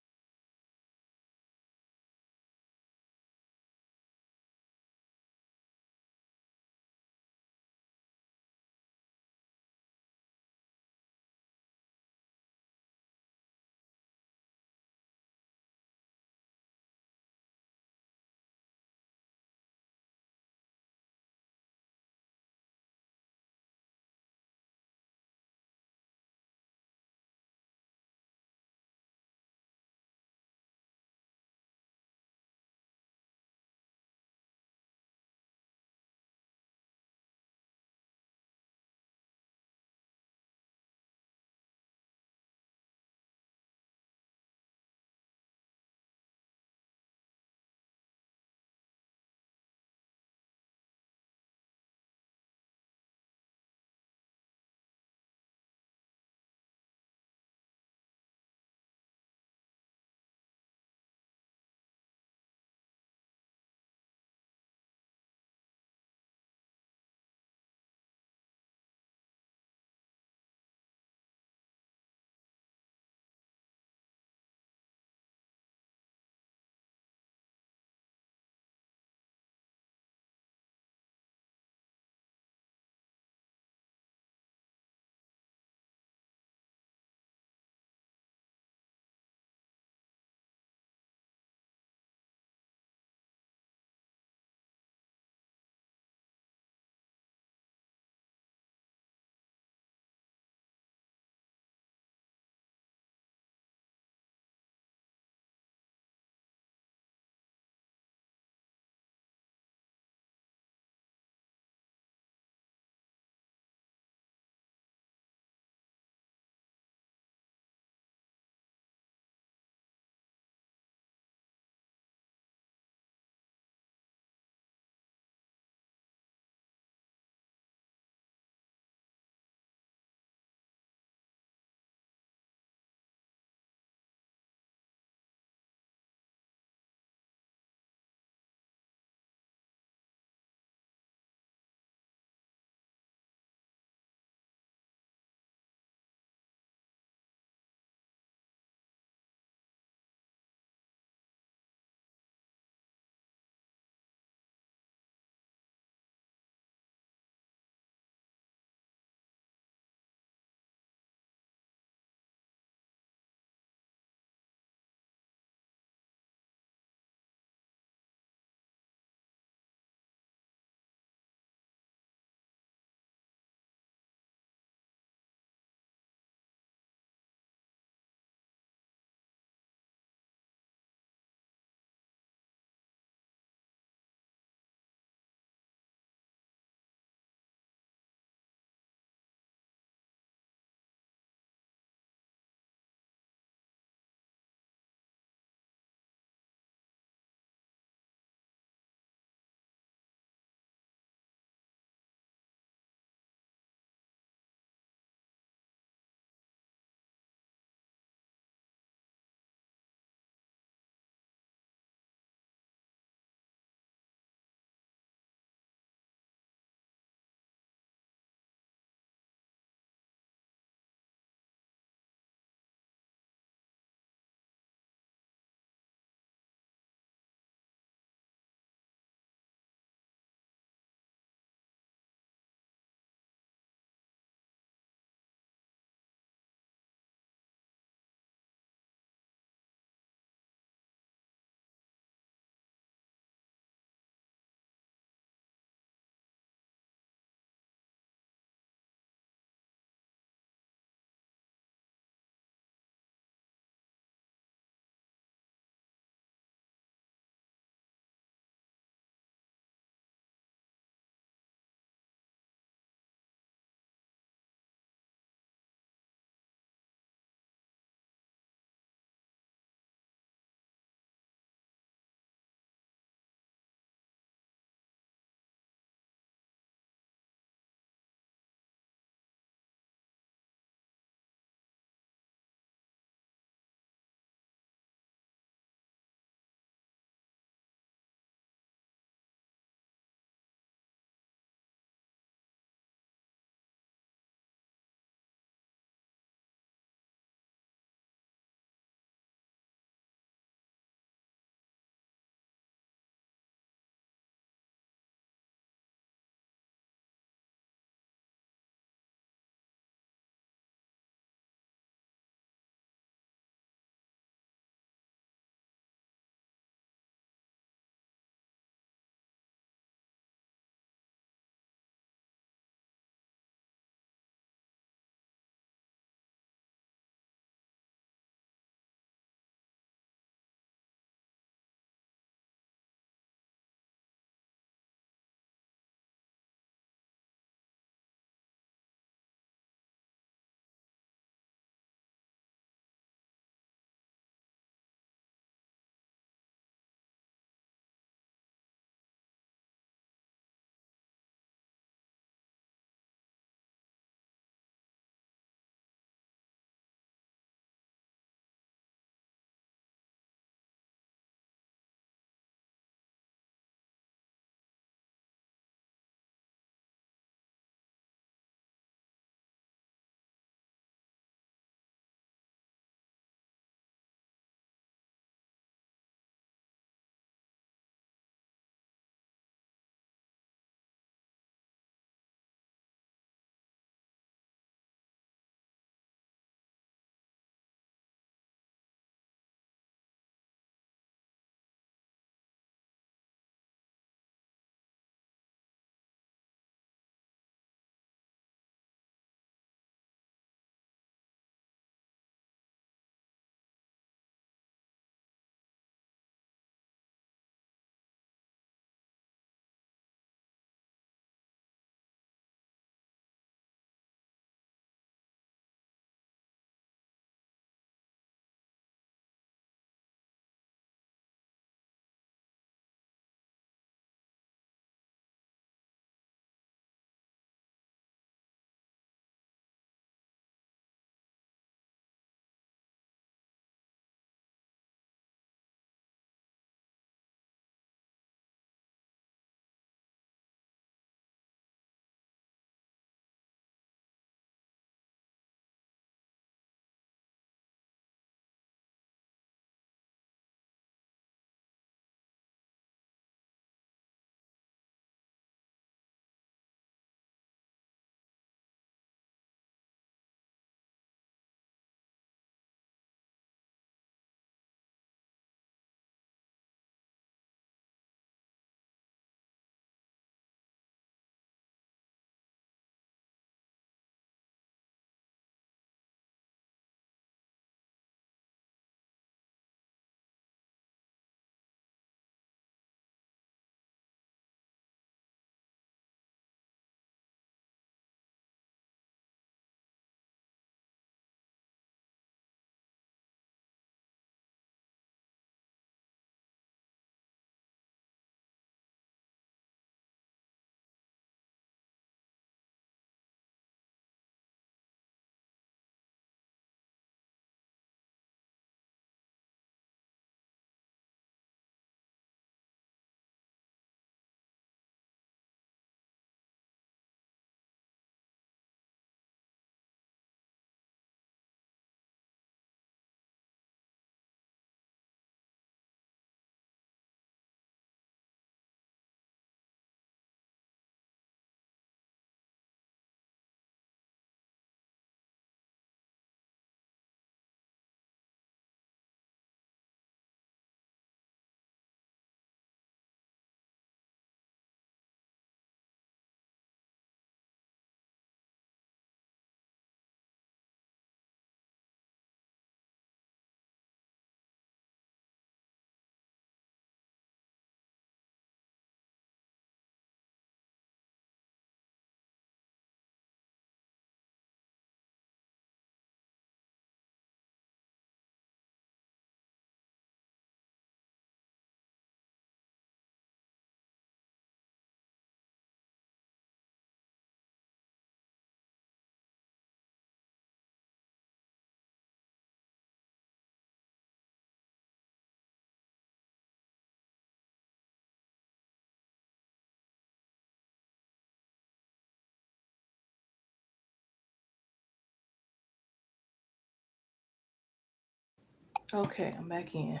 Okay, I'm back in.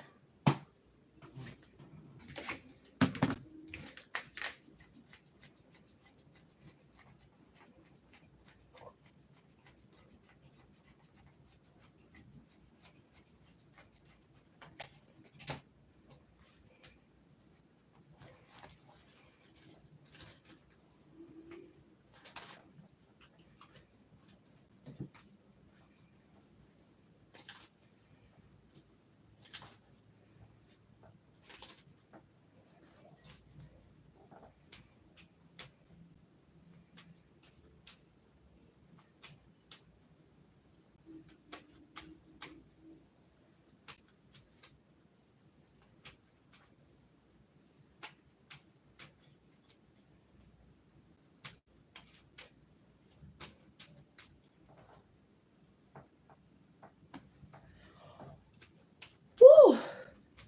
Woo!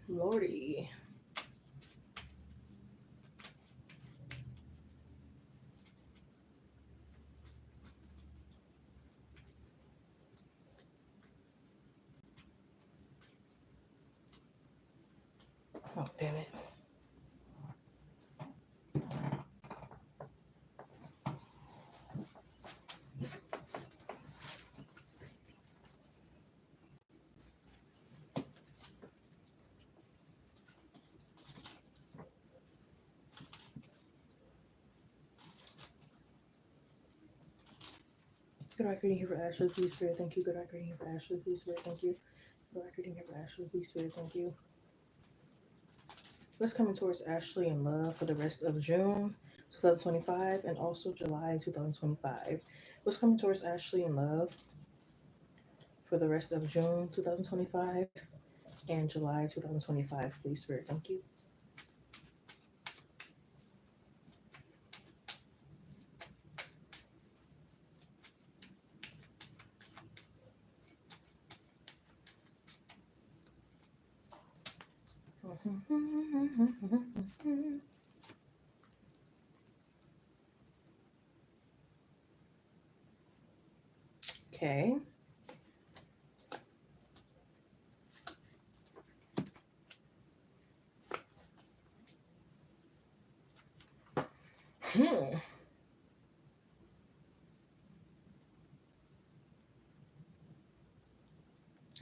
Lordy. Oh, damn it. Good art reading here for Ashley, please, Spirit, thank you. Good art reading here for Ashley, please, Spirit, thank you. Good art reading here for Ashley, please, Spirit, thank you. What's coming towards Ashley in love for the rest of June 2025 and also July 2025? What's coming towards Ashley in love for the rest of June 2025 and July 2025, please, Spirit, thank you. Okay.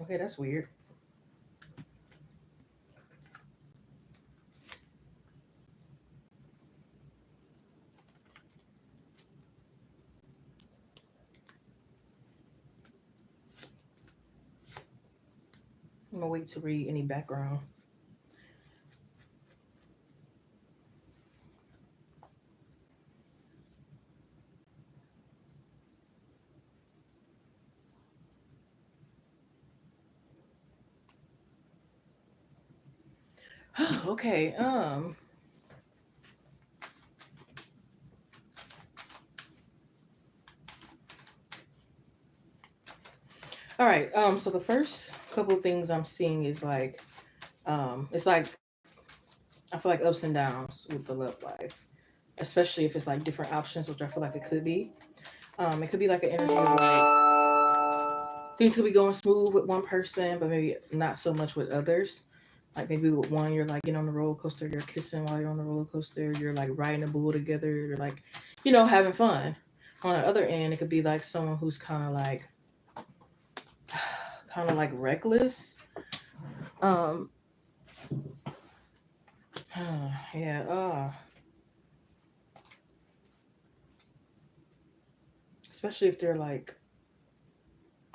Okay, that's weird. I'm gonna wait to read any background. Okay, all right, so the first couple of things I'm seeing is like, it's like, I feel like ups and downs with the love life, especially if it's like different options, which I feel like it could be. It could be like an energy of like things could be going smooth with one person, but maybe not so much with others. Like maybe with one, you're like getting on the roller coaster, you're kissing while you're on the roller coaster, you're like riding a bull together, you're like, having fun. On the other end, it could be like someone who's kind of like reckless. Um, yeah. Especially if they're like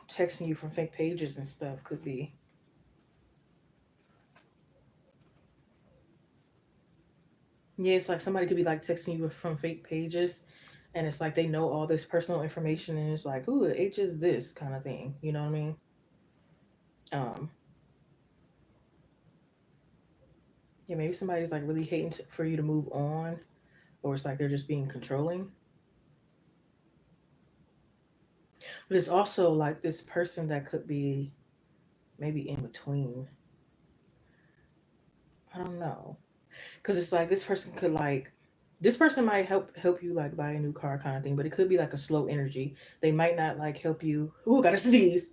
texting you from fake pages and stuff, could be. Yeah, it's like somebody could be like texting you from fake pages, and it's like they know all this personal information, and it's like, ooh, the age is this kind of thing. You know what I mean? Um, yeah, maybe somebody's like really hating for you to move on, or it's like they're just being controlling. But it's also like this person that could be maybe in between. I don't know, because it's like this person might help you like buy a new car kind of thing, but it could be like a slow energy. They might not like help you. Ooh, gotta sneeze.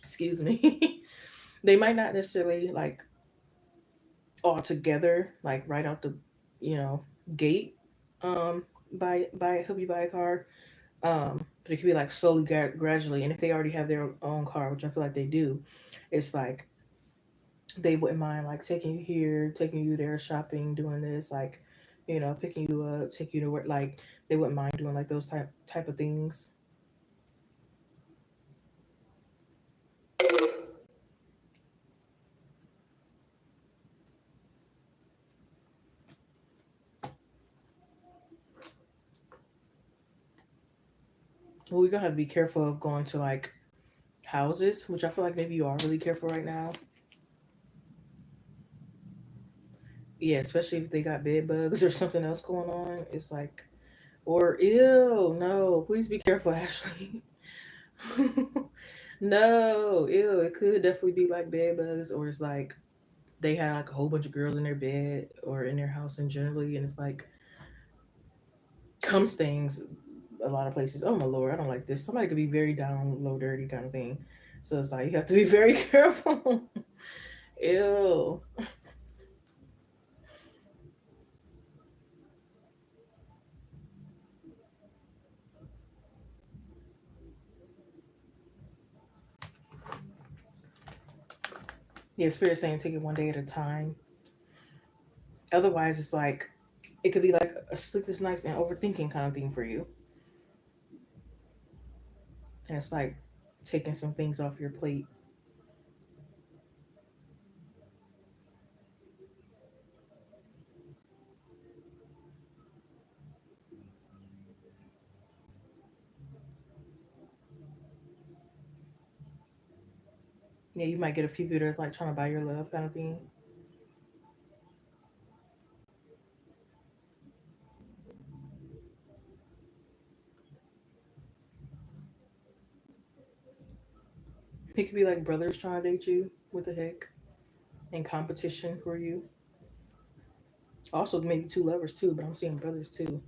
excuse me, they might not necessarily like all together, like right out the, you know, gate, um, help you buy a car. But it could be like slowly, gradually. And if they already have their own car, which I feel like they do, it's like they wouldn't mind like taking you here, taking you there, shopping, doing this, like, you know, picking you up, taking you to work. Like they wouldn't mind doing like those type of things. Well, we're gonna have to be careful of going to like houses, which I feel like maybe you are really careful right now. Yeah, especially if they got bed bugs or something else going on. It's like, or ew, no, please be careful, Ashley. No, ew, it could definitely be like bed bugs, or it's like they had like a whole bunch of girls in their bed or in their house in generally, and it's like cum stains a lot of places. Oh my lord, I don't like this. Somebody could be very down, low, dirty kind of thing. So it's like you have to be very careful. Ew. Yeah, spirit saying take it one day at a time. Otherwise, it's like it could be like a sleepless nights and overthinking kind of thing for you, and it's like taking some things off your plate. Yeah, you might get a few people that's like trying to buy your love kind of thing. It could be like brothers trying to date you. What the heck? In competition for you. Also, maybe two lovers too, but I'm seeing brothers too.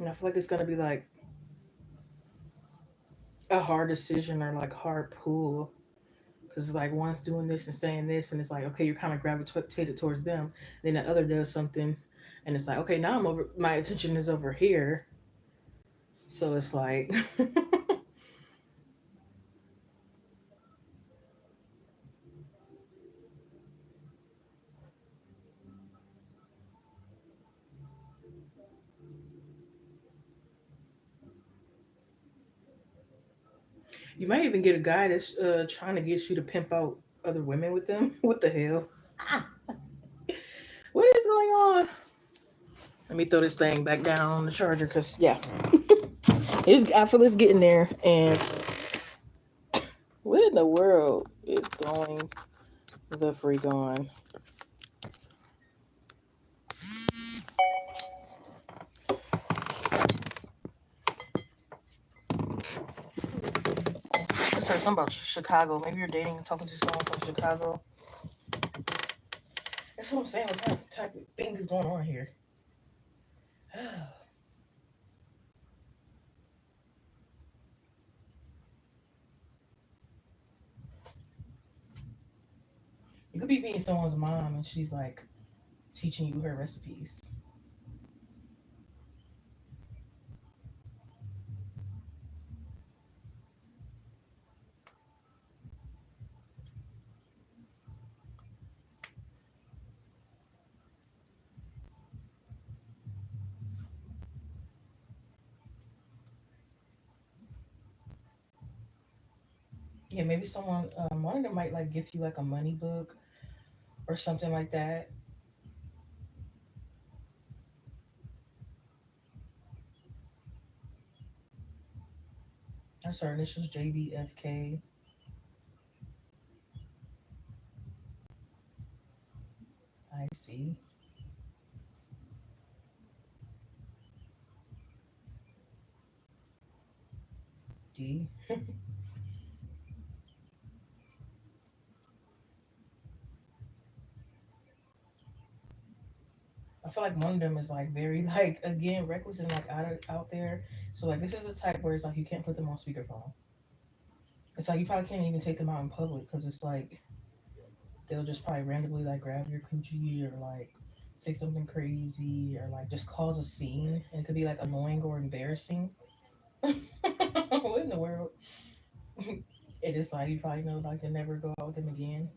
And I feel like it's gonna be like a hard decision or like hard pull because it's like one's doing this and saying this, and it's like okay, you're kind of gravitated towards them. Then the other does something, and it's like okay, now I'm over. My attention is over here, so it's like you might even get a guy that's trying to get you to pimp out other women with them. What the hell? Ah, what is going on? Let me throw this thing back down on the charger because yeah, I feel it's getting there. And what in the world is going the freak on? I said something about Chicago. Maybe you're dating and talking to someone from Chicago. That's what I'm saying. What type of thing is going on here? You could be being someone's mom and she's like teaching you her recipes. Yeah, maybe one of them might like gift you like a money book or something like that. That's her initials JBFK. I see. D. I feel like one of them is like very like again reckless and like out there. So like this is the type where it's like you can't put them on speakerphone. It's like you probably can't even take them out in public because it's like they'll just probably randomly like grab your coochie or like say something crazy or like just cause a scene and it could be like annoying or embarrassing. What in the world? It is like you probably know like to never go out with them again.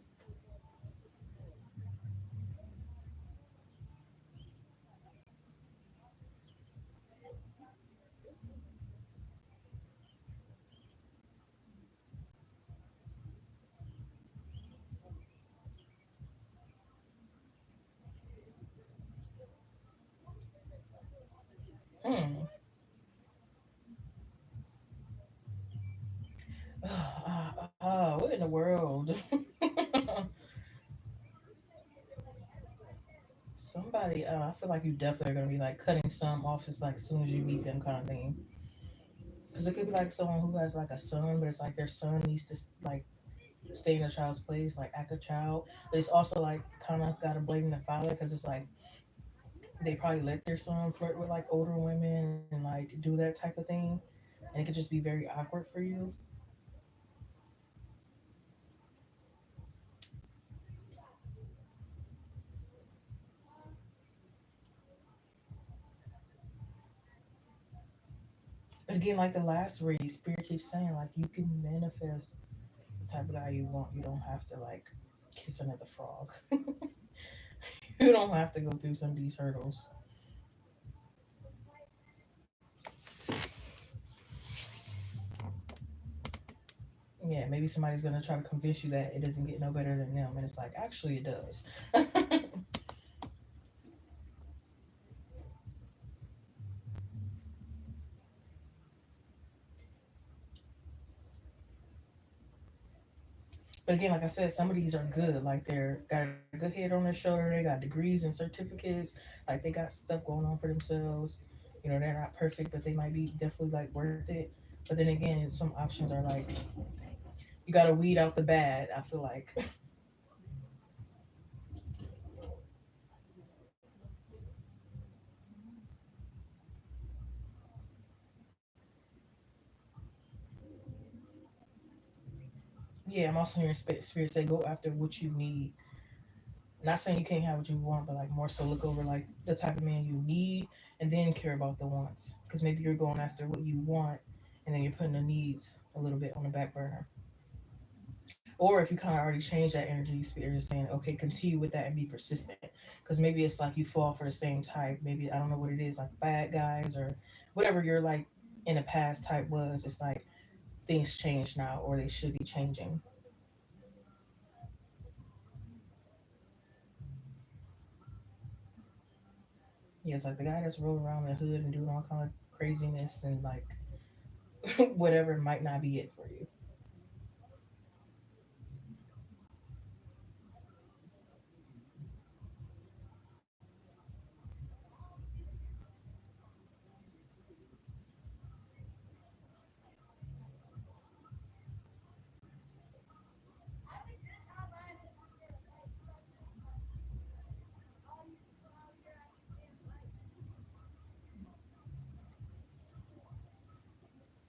Hmm. What in the world? Somebody, I feel like you definitely are gonna be like cutting some off as like as soon as you meet them, kind of thing. Because it could be like someone who has like a son, but it's like their son needs to like stay in a child's place, like act a child. But it's also like kind of gotta blame the father because it's like they probably let their son flirt with like older women and like do that type of thing, and it could just be very awkward for you. But again, like the last read, Spirit keeps saying like you can manifest the type of guy you want. You don't have to like kiss another frog. You don't have to go through some of these hurdles. Yeah, maybe somebody's gonna try to convince you that it doesn't get no better than them, and it's like actually it does. But again, like I said, some of these are good. Like they're got a good head on their shoulder. They got degrees and certificates. Like they got stuff going on for themselves. You know, they're not perfect, but they might be definitely like worth it. But then again, some options are like you got to weed out the bad. I feel like, yeah, I'm also hearing spirit say go after what you need. Not saying you can't have what you want, but like more so look over like the type of man you need, and then care about the wants. Because maybe you're going after what you want, and then you're putting the needs a little bit on the back burner. Or if you kind of already changed that energy, spirit is saying, okay, continue with that and be persistent. Because maybe it's like you fall for the same type. Maybe I don't know what it is, like bad guys or whatever your like in the past type was. It's like things change now, or they should be changing. Yeah, it's like the guy that's rolling around in the hood and doing all kind of craziness and like whatever might not be it for you.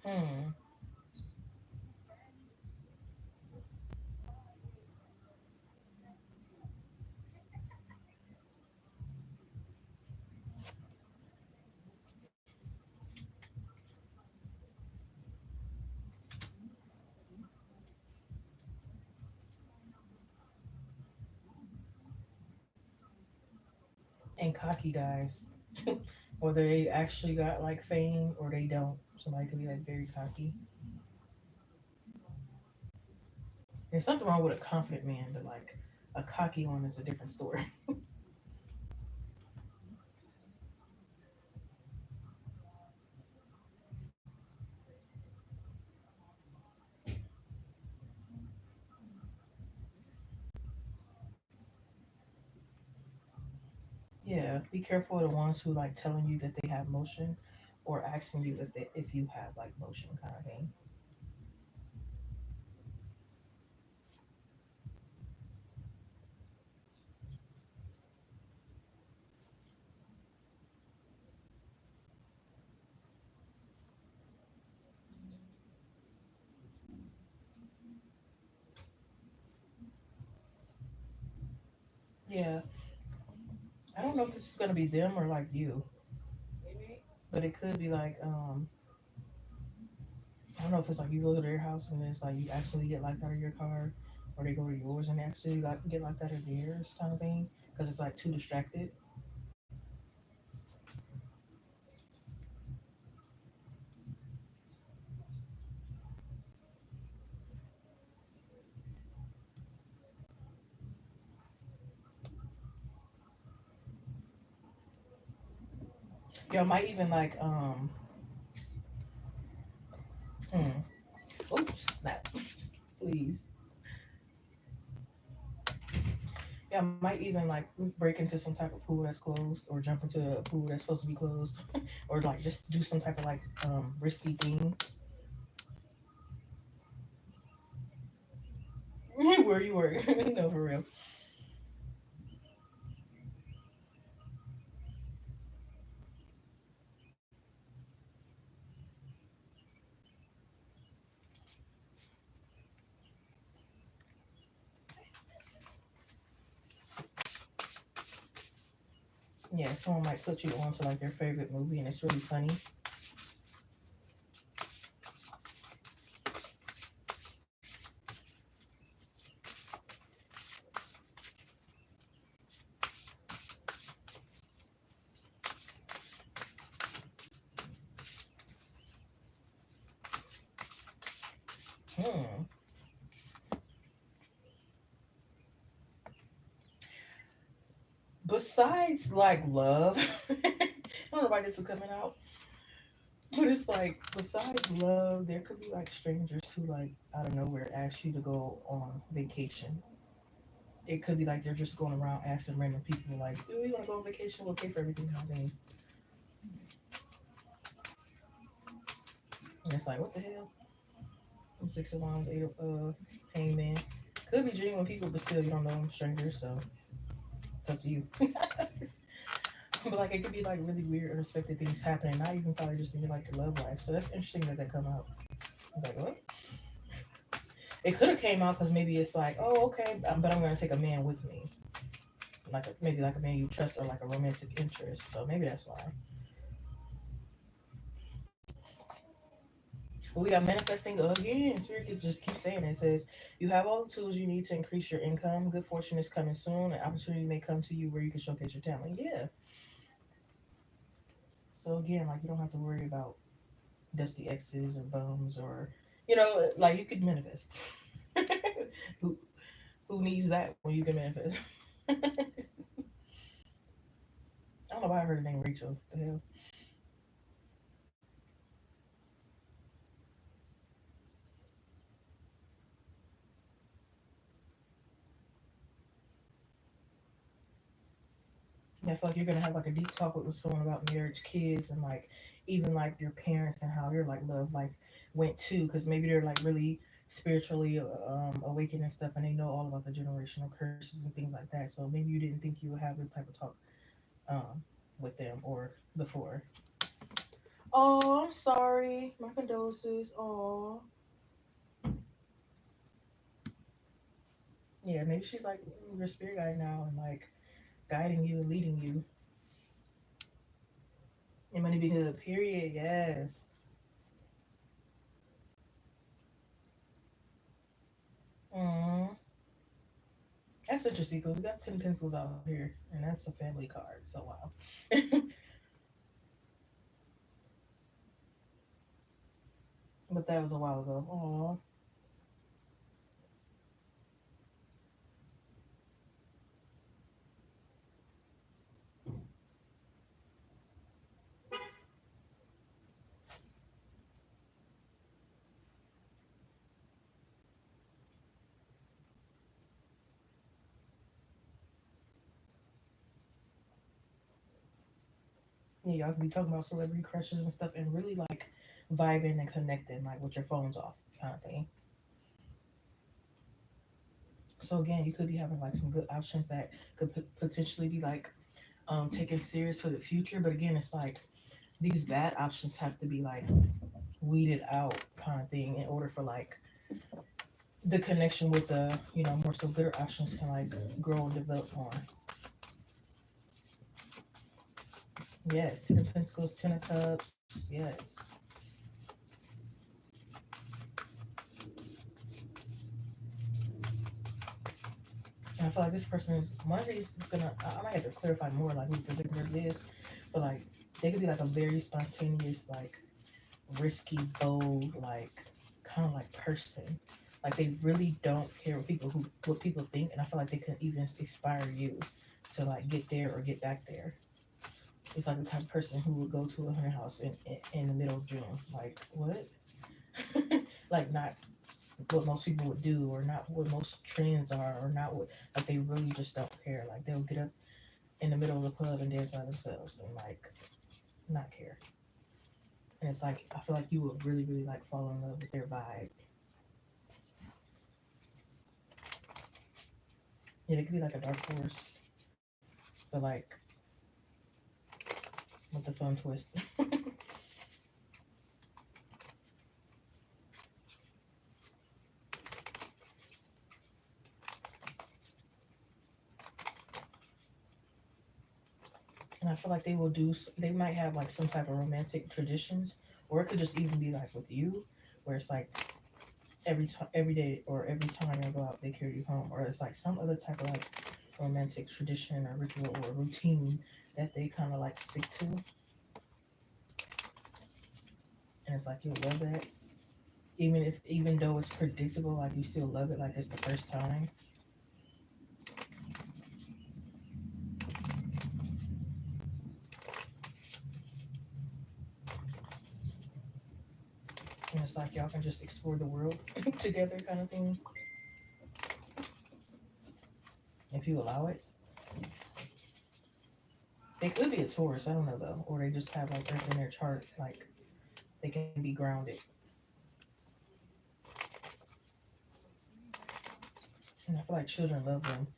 Hmm. And cocky guys, whether they actually got like fame or they don't. Somebody could be like very cocky. There's something wrong with a confident man, but like a cocky one is a different story. Yeah, be careful of the ones who like telling you that they have motion or asking you if you have like motion kind of thing. Yeah, I don't know if this is gonna be them or like you, but it could be like I don't know if it's like you go to their house and it's like you actually get locked out of your car, or they go to yours and actually like get locked out of theirs kind of thing because it's like too distracted. Y'all might even like hmm, oops, snap, please. Y'all might even like break into some type of pool that's closed, or jump into a pool that's supposed to be closed, or like just do some type of like risky thing. Where you were, no, for real. Yeah, someone might put you on to like their favorite movie and it's really funny. Hmm. Besides like love, I don't know why this is coming out, but it's like besides love, there could be like strangers who like out of nowhere ask you to go on vacation. It could be like they're just going around asking random people like, "Do you want to go on vacation? We'll pay for everything." Kind of thing. And it's like, what the hell? I'm six of wands, eight of hangman. Could be genuine people, but still you don't know them, strangers. So it's up to you. But like it could be like really weird, unexpected things happening. Not even probably just in your like your love life. So that's interesting that that come out. I was like, what? It could have came out because maybe it's like, oh, okay, but I'm gonna take a man with me, like maybe like a man you trust or like a romantic interest. So maybe that's why. But we got manifesting again. Spirit just keeps saying it. It says you have all the tools you need to increase your income. Good fortune is coming soon. An opportunity may come to you where you can showcase your talent. Yeah. So again, like you don't have to worry about dusty exes or bums or like you could manifest. who who needs that when you can manifest? I don't know why I heard the name Rachel. The hell. Yeah, I feel like you're gonna have like a deep talk with someone about marriage, kids, and like even like your parents and how your like love life went too. Because maybe they're like really spiritually awakened and stuff, and they know all about the generational curses and things like that. So maybe you didn't think you would have this type of talk um, with them or before. Oh, I'm sorry. My condolences. Oh, yeah. Maybe she's like your spirit guide now and like guiding you and leading you. Your money be good. Period. Yes. Mm. That's interesting because we got 10 pencils out here, and that's a family card. So, wow. But that was a while ago. Oh, yeah, y'all can be talking about celebrity crushes and stuff and really like vibing and connecting, like with your phones off, kind of thing. So, again, you could be having like some good options that could potentially be like taken serious for the future. But again, it's like these bad options have to be like weeded out, kind of thing, in order for like the connection with the more so gooder options can like grow and develop more. Yes, Ten of Pentacles, Ten of Cups. Yes. And I feel like this person is one of these is gonna. I might have to clarify more like who the second person is, but like they could be like a very spontaneous, like risky, bold, like kind of like person. Like they really don't care what people think, and I feel like they can even inspire you to like get there or get back there. It's like the type of person who would go to a haunted house in the middle of June. Like what? Like not what most people would do, or not what most trends are, or not what like they really just don't care. Like they'll get up in the middle of the club and dance by themselves and like not care. And it's like I feel like you would really, really like fall in love with their vibe. Yeah, it could be like a dark horse, but like with the fun twist. And I feel like they will do. They might have like some type of romantic traditions, or it could just even be like with you, where it's like every time, every day, or every time you go out, they carry you home, or it's like some other type of like romantic tradition or ritual or routine that they kind of like stick to, and it's like you'll love that, even though it's predictable, like you still love it, like it's the first time, and it's like y'all can just explore the world together, kind of thing, if you allow it. They could be a Taurus, I don't know though, or they just have like Earth in their chart, like they can be grounded. And I feel like children love them.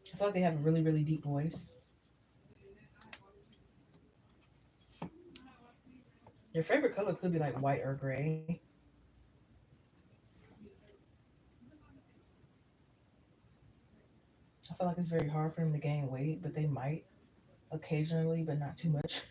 I feel like they have a really, really deep voice. Your favorite color could be like white or gray. I feel like it's very hard for them to gain weight, but they might occasionally, but not too much.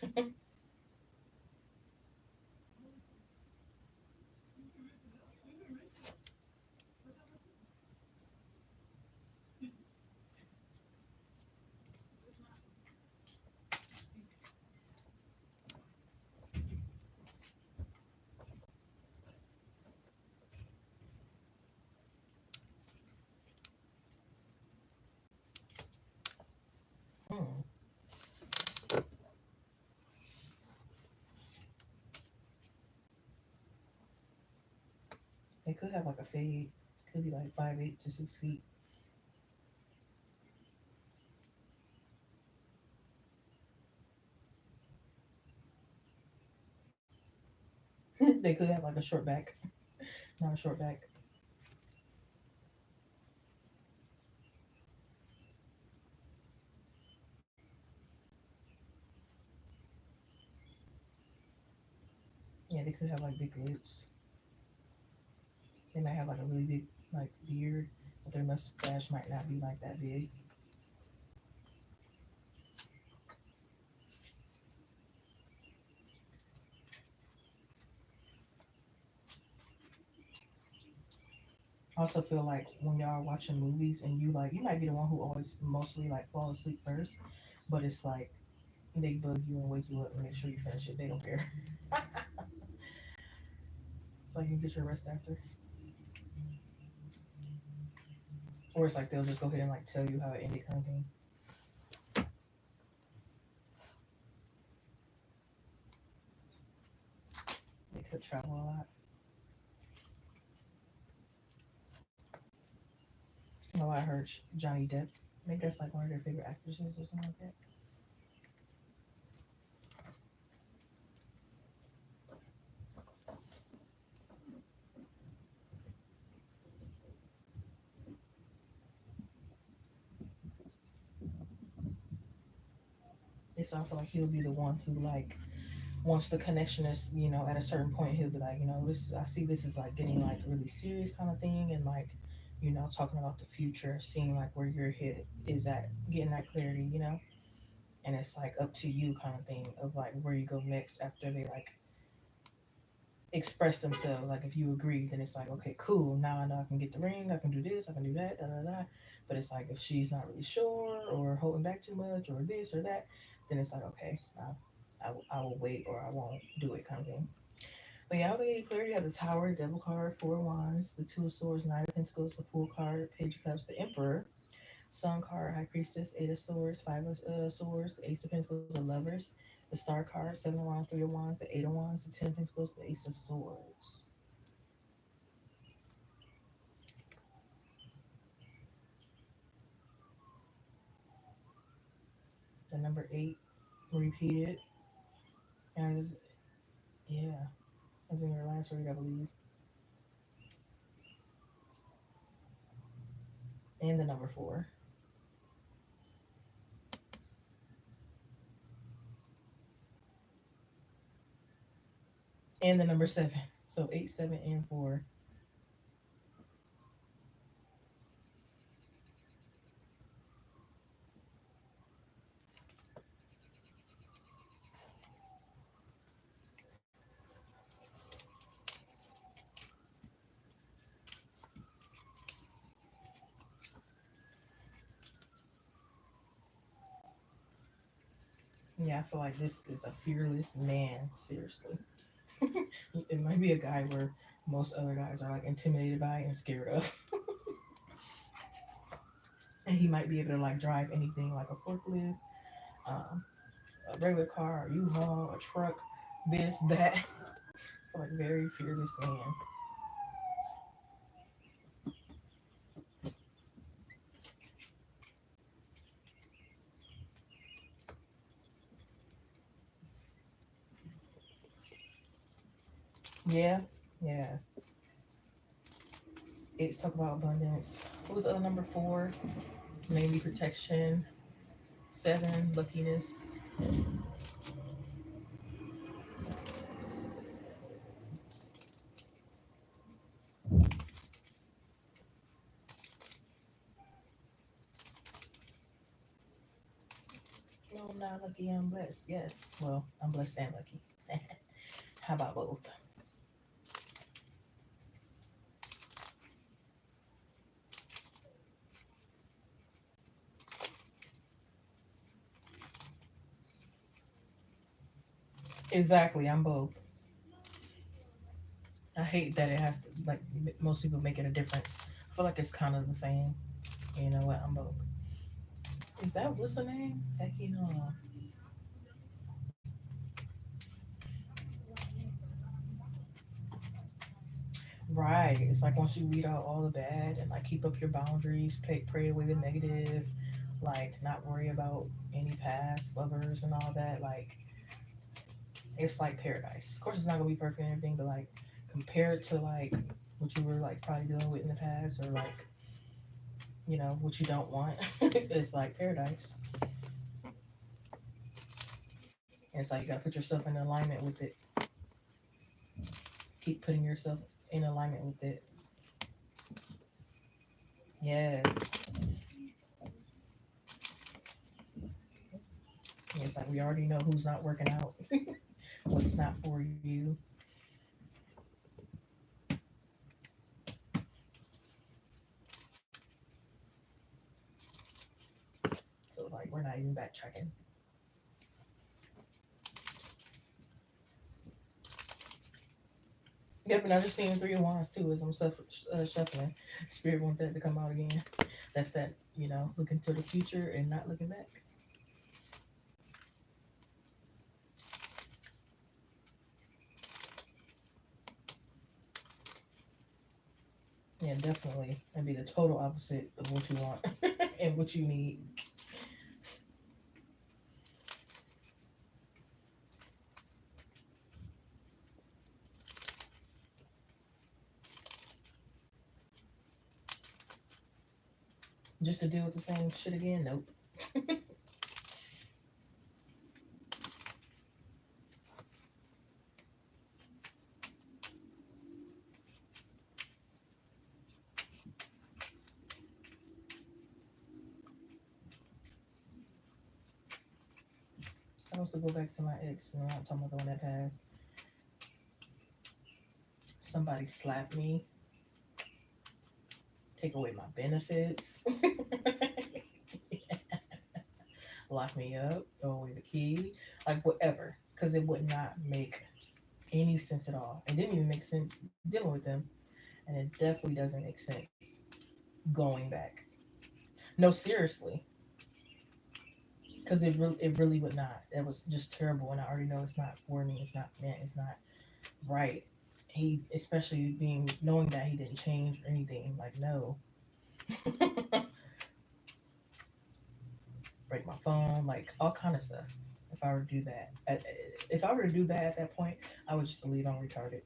Hmm. They could have like a fade. Could be like 5'8" to 6 feet. They could have like a short back, not a short back. Yeah, they could have like big lips. They might have like a really big like beard, but their mustache might not be like that big. I also feel like when y'all are watching movies and you might be the one who always mostly like fall asleep first, but it's like they bug you and wake you up and make sure you finish it. They don't care. So you can get your rest after. Or it's like they'll just go ahead and like tell you how it ended kind of thing. They could travel a lot. Oh, I heard Johnny Depp. Maybe that's like one of their favorite actresses or something like that. It's also like he'll be the one who like once the connection is, at a certain point, he'll be like, this I see this is like getting like really serious kind of thing, and like talking about the future, seeing like where your head is at, getting that clarity, and it's like up to you kind of thing of like where you go next after they like express themselves. Like if you agree, then it's like, okay, cool. Now I know I can get the ring, I can do this, I can do that, da da da. But it's like if she's not really sure or holding back too much or this or that, then it's like, okay, I will wait or I won't do it kind of thing. But yeah, we clearly have the Tower, Devil card, Four of Wands, the Two of Swords, Nine of Pentacles, the Fool card, Page of Cups, the Emperor, Sun card, High Priestess, Eight of Swords, Five of Swords, the Ace of Pentacles, the Lovers, the Star card, Seven of Wands, Three of Wands, the Eight of Wands, the Ten of Pentacles, the Ace of Swords. The number eight repeated as, yeah, as in your last read, I believe. And the number four. And the number seven. So eight, seven, and four. Yeah, I feel like this is a fearless man, seriously. It might be a guy where most other guys are like intimidated by and scared of. And he might be able to like drive anything like a forklift, um, a regular car, a U-Haul, a truck, this, that. Like very fearless man. Yeah, yeah. Eights talk about abundance. What was the other number? Four, mainly protection. Seven, luckiness. No, I'm not lucky. I'm blessed. Yes. Well, I'm blessed and lucky. How about both? Exactly. I'm both. I hate that it has to like most people make it a difference. I feel like it's kind of the same. You know what? I'm both. Is that what's the name? Heck, Right. It's like once you weed out all the bad and like keep up your boundaries, pray away the negative, like not worry about any past lovers and all that. Like it's like paradise. Of course, it's not gonna be perfect and everything, but like compared to like what you were like probably dealing with in the past or like what you don't want, it's like paradise. And it's like you gotta put yourself in alignment with it. Keep putting yourself in alignment with it. Yes. It's like we already know who's not working out, what's not for you. So it's like we're not even backtracking. Yep, and I just seen Three of Wands too as I'm shuffling. Spirit want that to come out again. That's that, looking to the future and not looking back. Yeah, definitely. And be the total opposite of what you want and what you need. Just to deal with the same shit again? Nope. I was to go back to my ex, and I'm talking about the one that passed. Somebody slapped me, take away my benefits, lock me up, throw away the key, like whatever, because it would not make any sense at all. It didn't even make sense dealing with them, and it definitely doesn't make sense going back. No, seriously, because it really would not. That was just terrible, and I already know it's not for me. It's not meant. It's not right. He, especially being knowing that he didn't change or anything. Like no, break my phone, like all kind of stuff. If I were to do that, if I were to do that at that point, I would just believe I'm retarded.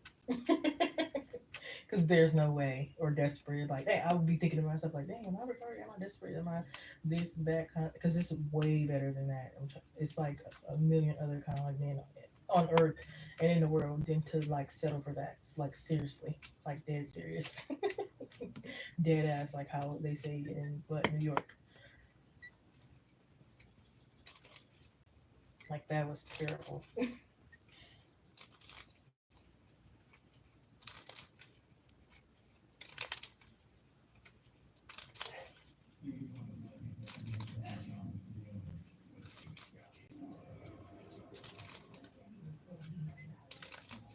Because there's no way, or desperate. Like, hey, I would be thinking to myself, like, dang, am I retarded? Am I desperate? Am I this, that kind of? Because it's way better than that. It's like a million other kind of like men on earth and in the world than to like settle for that. It's like seriously, like dead serious, dead ass, like how they say in what New York. Like that was terrible.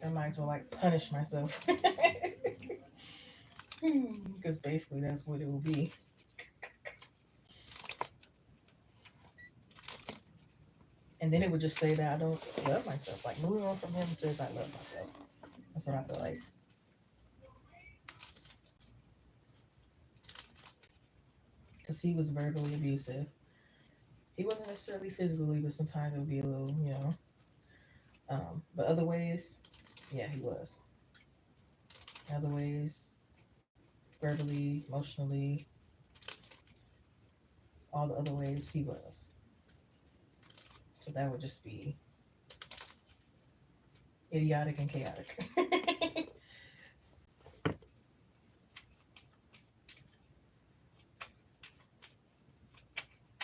I might as well like punish myself. Because basically that's what it will be. And then it would just say that I don't love myself. Like moving on from him says I love myself. That's what I feel like. Because he was verbally abusive. He wasn't necessarily physically, but sometimes it would be a little, but other ways, yeah, he was. Other ways, verbally, emotionally, all the other ways he was. So that would just be idiotic and chaotic.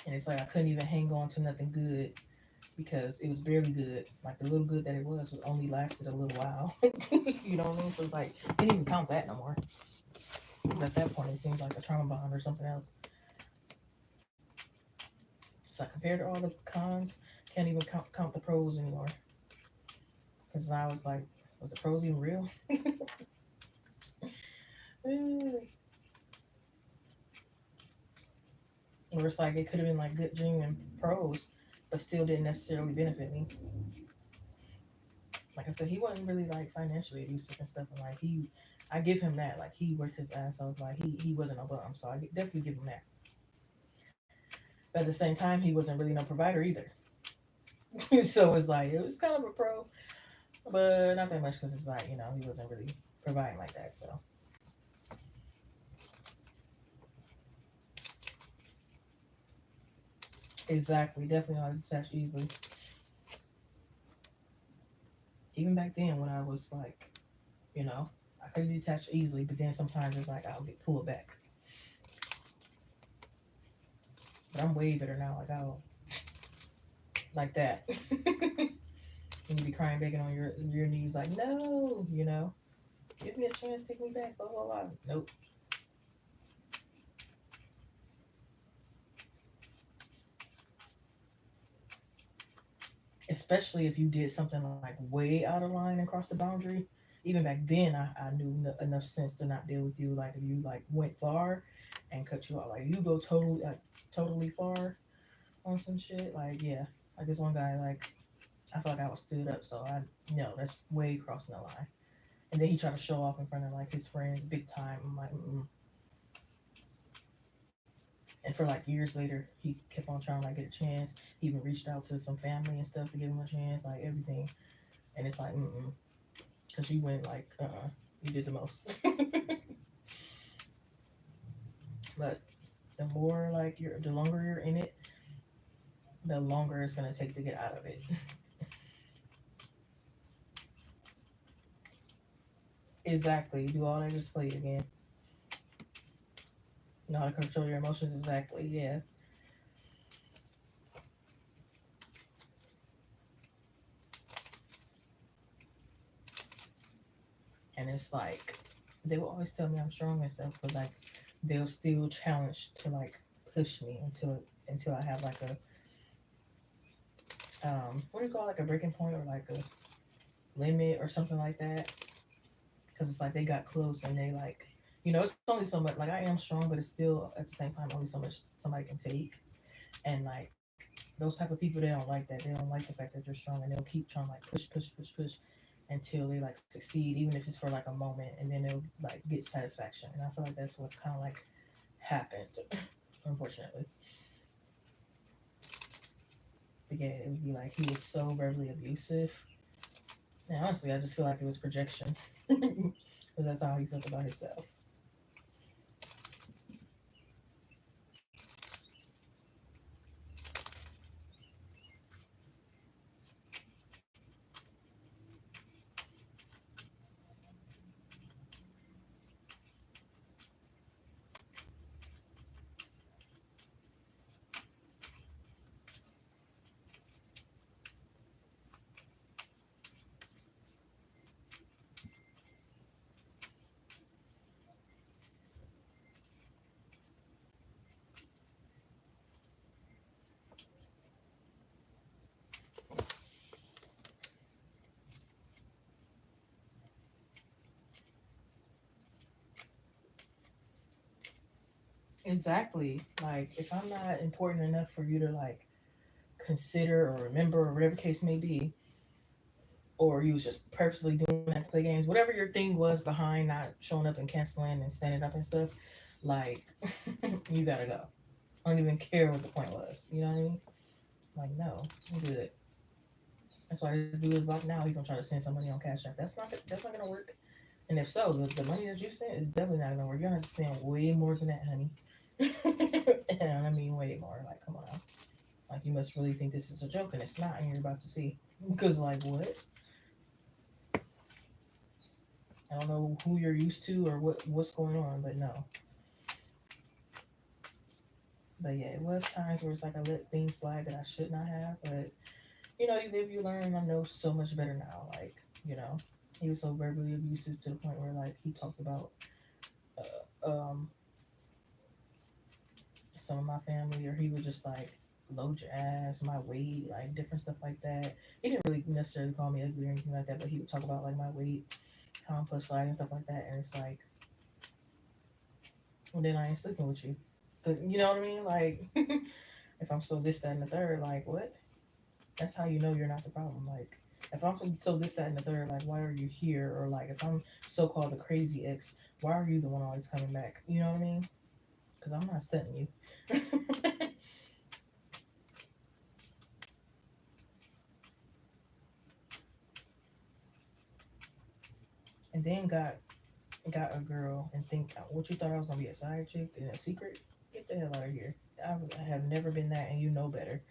And it's like I couldn't even hang on to nothing good because it was barely good. Like the little good that it was only lasted a little while. You know what I mean? So it's like didn't even count that no more. Because at that point it seems like a trauma bond or something else. So I compared to all the cons, can't even count the pros anymore. Because I was like, was the pros even real? Or it's like it could have been like good genuine pros, but still didn't necessarily benefit me. Like I said, he wasn't really like financially abusive and stuff. And like I give him that. Like he worked his ass off. Like he wasn't a bum, so I definitely give him that. But at the same time, he wasn't really no provider either. So it's like it was kind of a pro, but not that much because it's like he wasn't really providing like that. So exactly, definitely not detached easily. Even back then when I was like, you know, I could detach easily, but then sometimes it's like I'll get pulled back. But I'm way better now. Like I'll like that. And you be crying, begging on your knees, like no, give me a chance, take me back, blah blah blah. Nope. Especially if you did something like way out of line and crossed the boundary. Even back then, I knew enough sense to not deal with you. Like if you like went far and cut you off, like you go totally far on some shit. Like yeah, like this one guy, like I felt like I was stood up, so I no, that's way crossing the line. And then he tried to show off in front of like his friends, big time. I'm like, mm. And for like years later, he kept on trying to like get a chance. He even reached out to some family and stuff to give him a chance, like everything. And it's like, because you went like, you did the most. But the longer you're in it, the longer it's gonna take to get out of it. Exactly. You do all that just play again. Know how to control your emotions. Exactly. Yeah. and it's like they will always tell me I'm strong and stuff, but like they'll still challenge to like push me until I have like a what do you call it, like a breaking point or like a limit or something like that. Because it's like they got close and they like, it's only so much. Like I am strong, but it's still at the same time only so much somebody can take. And like those type of people, they don't like that. They don't like the fact that you're strong, and they'll keep trying to like push until they like succeed, even if it's for like a moment, and then they'll like get satisfaction. And I feel like that's what kind of like happened, unfortunately. But yeah, it would be like he was so verbally abusive. And honestly, I just feel like it was projection, because that's how he felt about himself. Exactly. Like if I'm not important enough for you to like consider or remember or whatever case may be, or you was just purposely doing that to play games, whatever your thing was behind not showing up and canceling and standing up and stuff, like you gotta go. I don't even care what the point was. You know what I mean? Like no, I'm good. That's why this dude is blocked now. He's gonna try to send some money on Cash App. That's not gonna work. And if so, the money that you sent is definitely not gonna work. You're gonna have to send way more than that, honey. And I mean way more. Like come on now. Like you must really think this is a joke, and it's not, and you're about to see. Because like what? I don't know who you're used to or what's going on, but no. But yeah, it was times where it's like I let things slide that I should not have. But you live, you learn. I know so much better now. Like he was so verbally abusive to the point where like he talked about some of my family, or he would just like load your ass, my weight, like different stuff like that. He didn't really necessarily call me ugly or anything like that, but he would talk about like my weight, how I'm plus size and stuff like that. And it's like, well, then I ain't sleeping with you. You know what I mean? Like, if I'm so this, that, and the third, like, what? That's how you know you're not the problem. Like, if I'm so this, that, and the third, like, why are you here? Or like, if I'm so called the crazy ex, why are you the one always coming back? You know what I mean? Because I'm not stunting you. And then got a girl and think what you thought I was gonna be a side chick and a secret. Get the hell out of here. I have never been that, and you know better.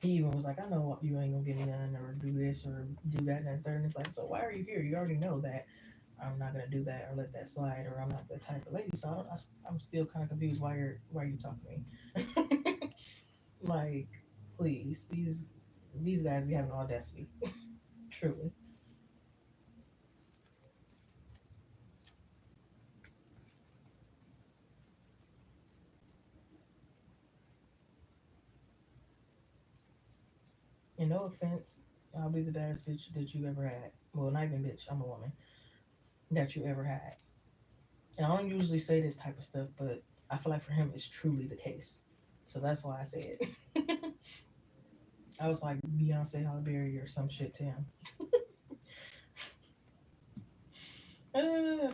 He even was like, I know you ain't gonna give me none or do this or do that and that third. And it's like, so why are you here? You already know that I'm not gonna do that or let that slide, or I'm not that type of lady. So I'm still kind of confused why you talking to me. Like, please, these guys be having audacity, truly. And no offense, I'll be the baddest bitch that you ever had. Well, not even bitch, I'm a woman that you ever had. And I don't usually say this type of stuff, but I feel like for him it's truly the case. So that's why I say it. I was like Beyonce Halle Berry or some shit to him. Uh,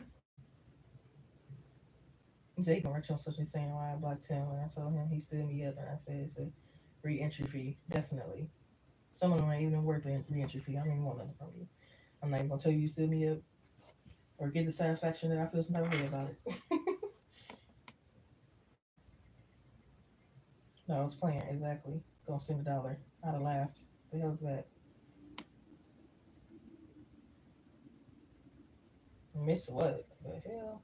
he said he can write you on such and saying why I blocked him. And I told him he stood me up, and I said it's a re-entry fee, definitely. Some of them ain't even worth the re-entry fee. I don't even want nothing from you. I'm not even gonna tell you stood me up or get the satisfaction that I feel some type of way about it. No, I was playing exactly. Gonna send $1. I'd have laughed. The hell's that? Miss what? The hell?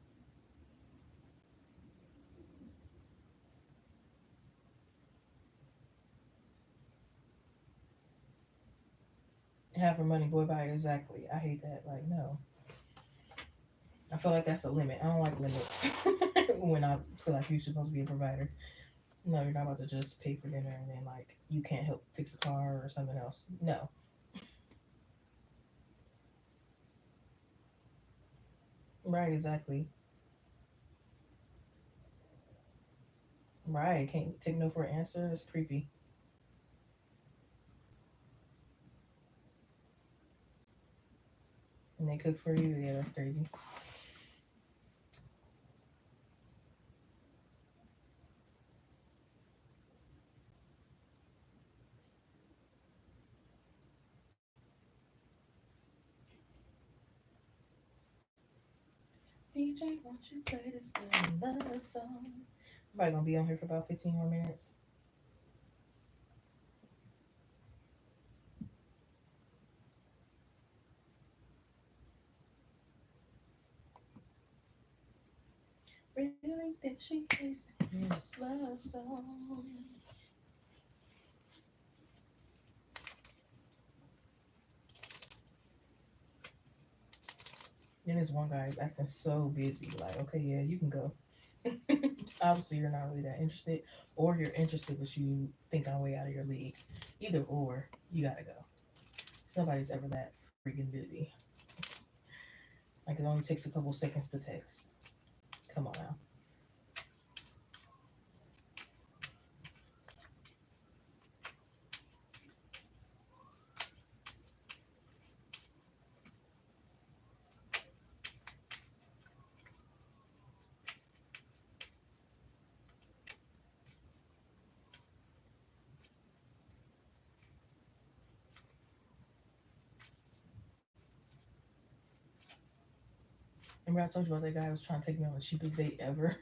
Have her money, boy, buy it. Exactly. I hate that. Like, no. I feel like that's a limit. I don't like limits when I feel like you're supposed to be a provider. No, you're not about to just pay for dinner and then like you can't help fix a car or something else. No. Right, exactly. Right. Can't take no for an answer. It's creepy. And they cook for you. Yeah, that's crazy. DJ, won't you play this another song? Probably gonna be on here for about 15 more minutes. Really think she is this love song. Then this one guy is acting so busy. Like, okay, yeah, you can go. Obviously, you're not really that interested, or you're interested, but you think I'm way out of your league. Either or, you gotta go. Nobody's ever that freaking busy. Like, it only takes a couple seconds to text. Come on now. Remember I told you about that guy who was trying to take me on the cheapest date ever?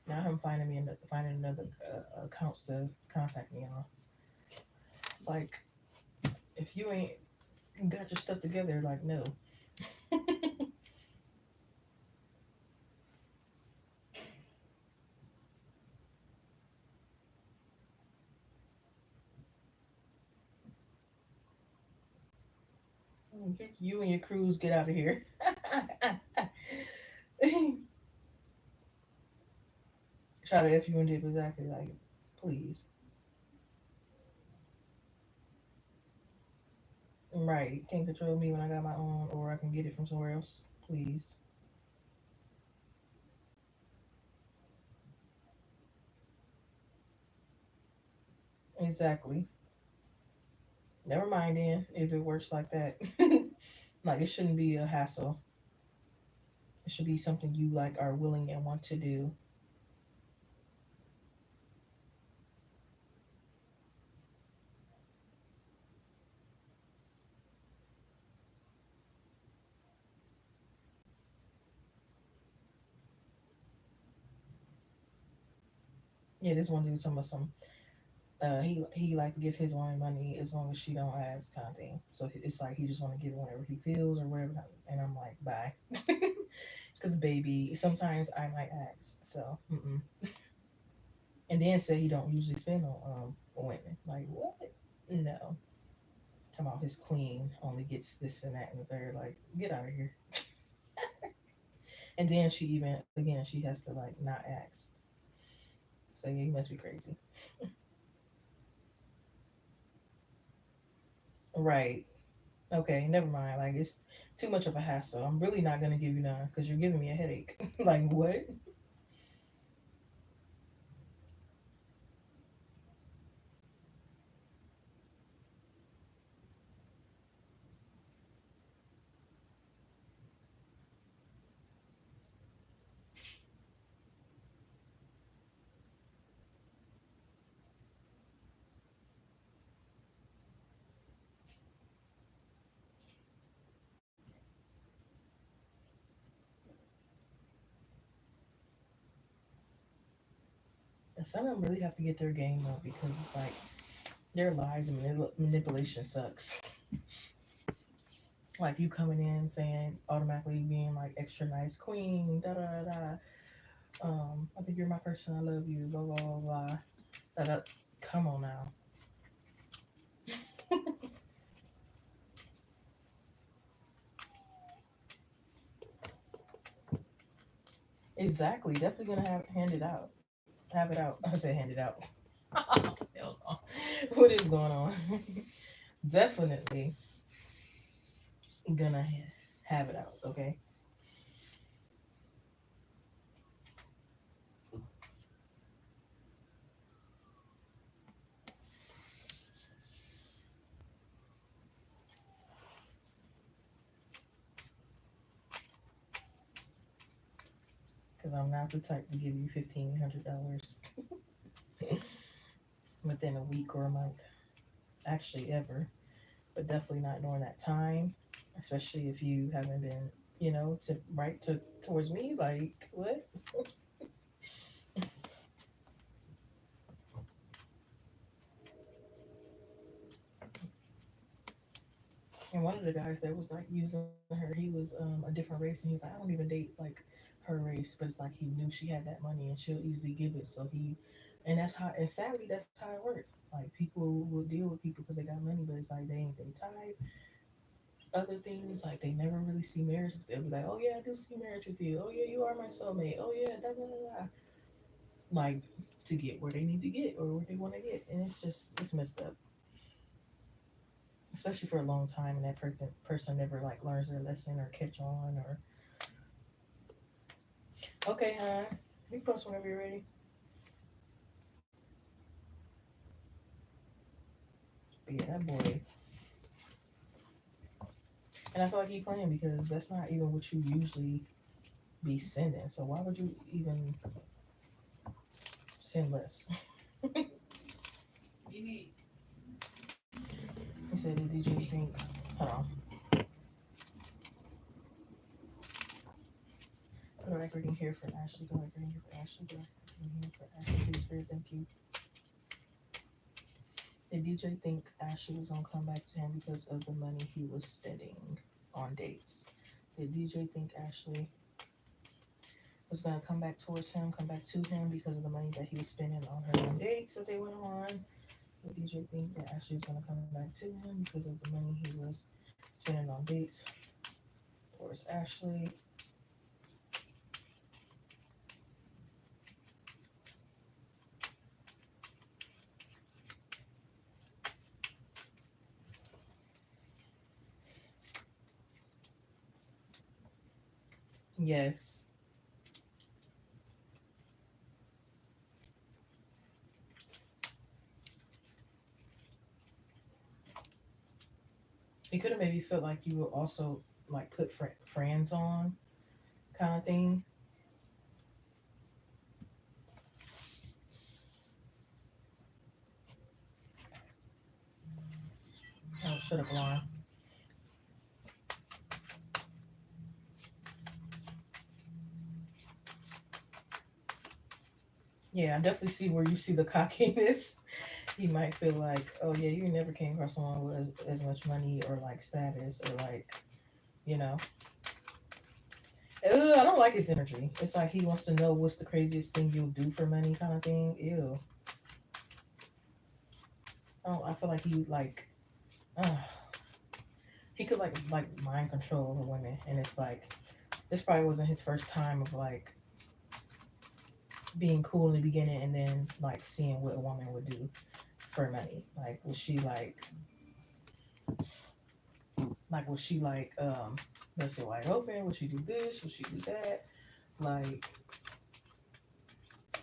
Now I'm finding another accounts to contact me on. Like, if you ain't got your stuff together, like, no. You and your crews get out of here. Try to F you and dip exactly like, please. Right. Can't control me when I got my own, or I can get it from somewhere else. Please. Exactly. Never mind then if it works like that. Like, it shouldn't be a hassle. It should be something you like are willing and want to do. Yeah, this one dude talking about some. He like to give his woman money as long as she don't ask, kind of thing. So it's like he just want to give it whenever he feels or whatever. And I'm like, bye. Because baby, sometimes I might ask. So, and then say he don't usually spend on women. Like, what? No. Come on, his queen only gets this and that and the third. Like, get out of here. And then she even again she has to like not ask. So yeah, he must be crazy. Right. Okay. Never mind. Like, it's too much of a hassle. I'm really not gonna give you none because you're giving me a headache. Like, what? And some of them really have to get their game up because it's like their lies and manipulation sucks. Like, you coming in saying automatically being like extra nice queen, da da da. I think you're my person. I love you. Blah blah blah blah. Da, da. Come on now. Exactly. Definitely gonna hand it out. Have it out. I said hand it out. Hell no. What is going on? Definitely gonna have it out. Okay. Because I'm not the type to give you $1,500 within a week or a month. Actually, ever. But definitely not during that time. Especially if you haven't been, to right to towards me. Like what? And one of the guys that was like using her, he was a different race, and he's like, I don't even date like her race, but it's like he knew she had that money and she'll easily give it. So and that's how, and sadly, that's how it worked. Like people will deal with people because they got money, but it's like they ain't they type. Other things like they never really see marriage. They'll be like, oh yeah, I do see marriage with you. Oh yeah, you are my soulmate. Oh yeah, da da da da. Like to get where they need to get or where they want to get, and it's messed up, especially for a long time, and that person never like learns their lesson or catch on or okay, huh? You post whenever you're ready. But yeah, that boy, and I feel like he playing because that's not even what you usually be sending. So why would you even send less? He said, "Did you think?" Hold on. Go back reading here for Ashley. Go back reading here for Ashley. Go back reading here for Ashley. Please, Spirit, thank you. Did DJ think Ashley was gonna come back to him because of the money he was spending on dates? Did DJ think Ashley was gonna come back towards him, come back to him because of the money that he was spending on her on dates that they went on? Did DJ think that Ashley was gonna come back to him because of the money he was spending on dates towards Ashley? Yes. It could have maybe felt like you were also like put friends on kind of thing. Oh, shut up, Lauren. Yeah, I definitely see where you see the cockiness. He might feel like, oh yeah, you never came across someone with as much money or like status or like, you know. I don't like his energy. It's like he wants to know what's the craziest thing you'll do for money kind of thing. Ew. I feel like uh, he could like mind control over women, and it's like this probably wasn't his first time of like being cool in the beginning, and then like seeing what a woman would do for money. Was she like let's say wide open? Would she do this? Would she do that? Like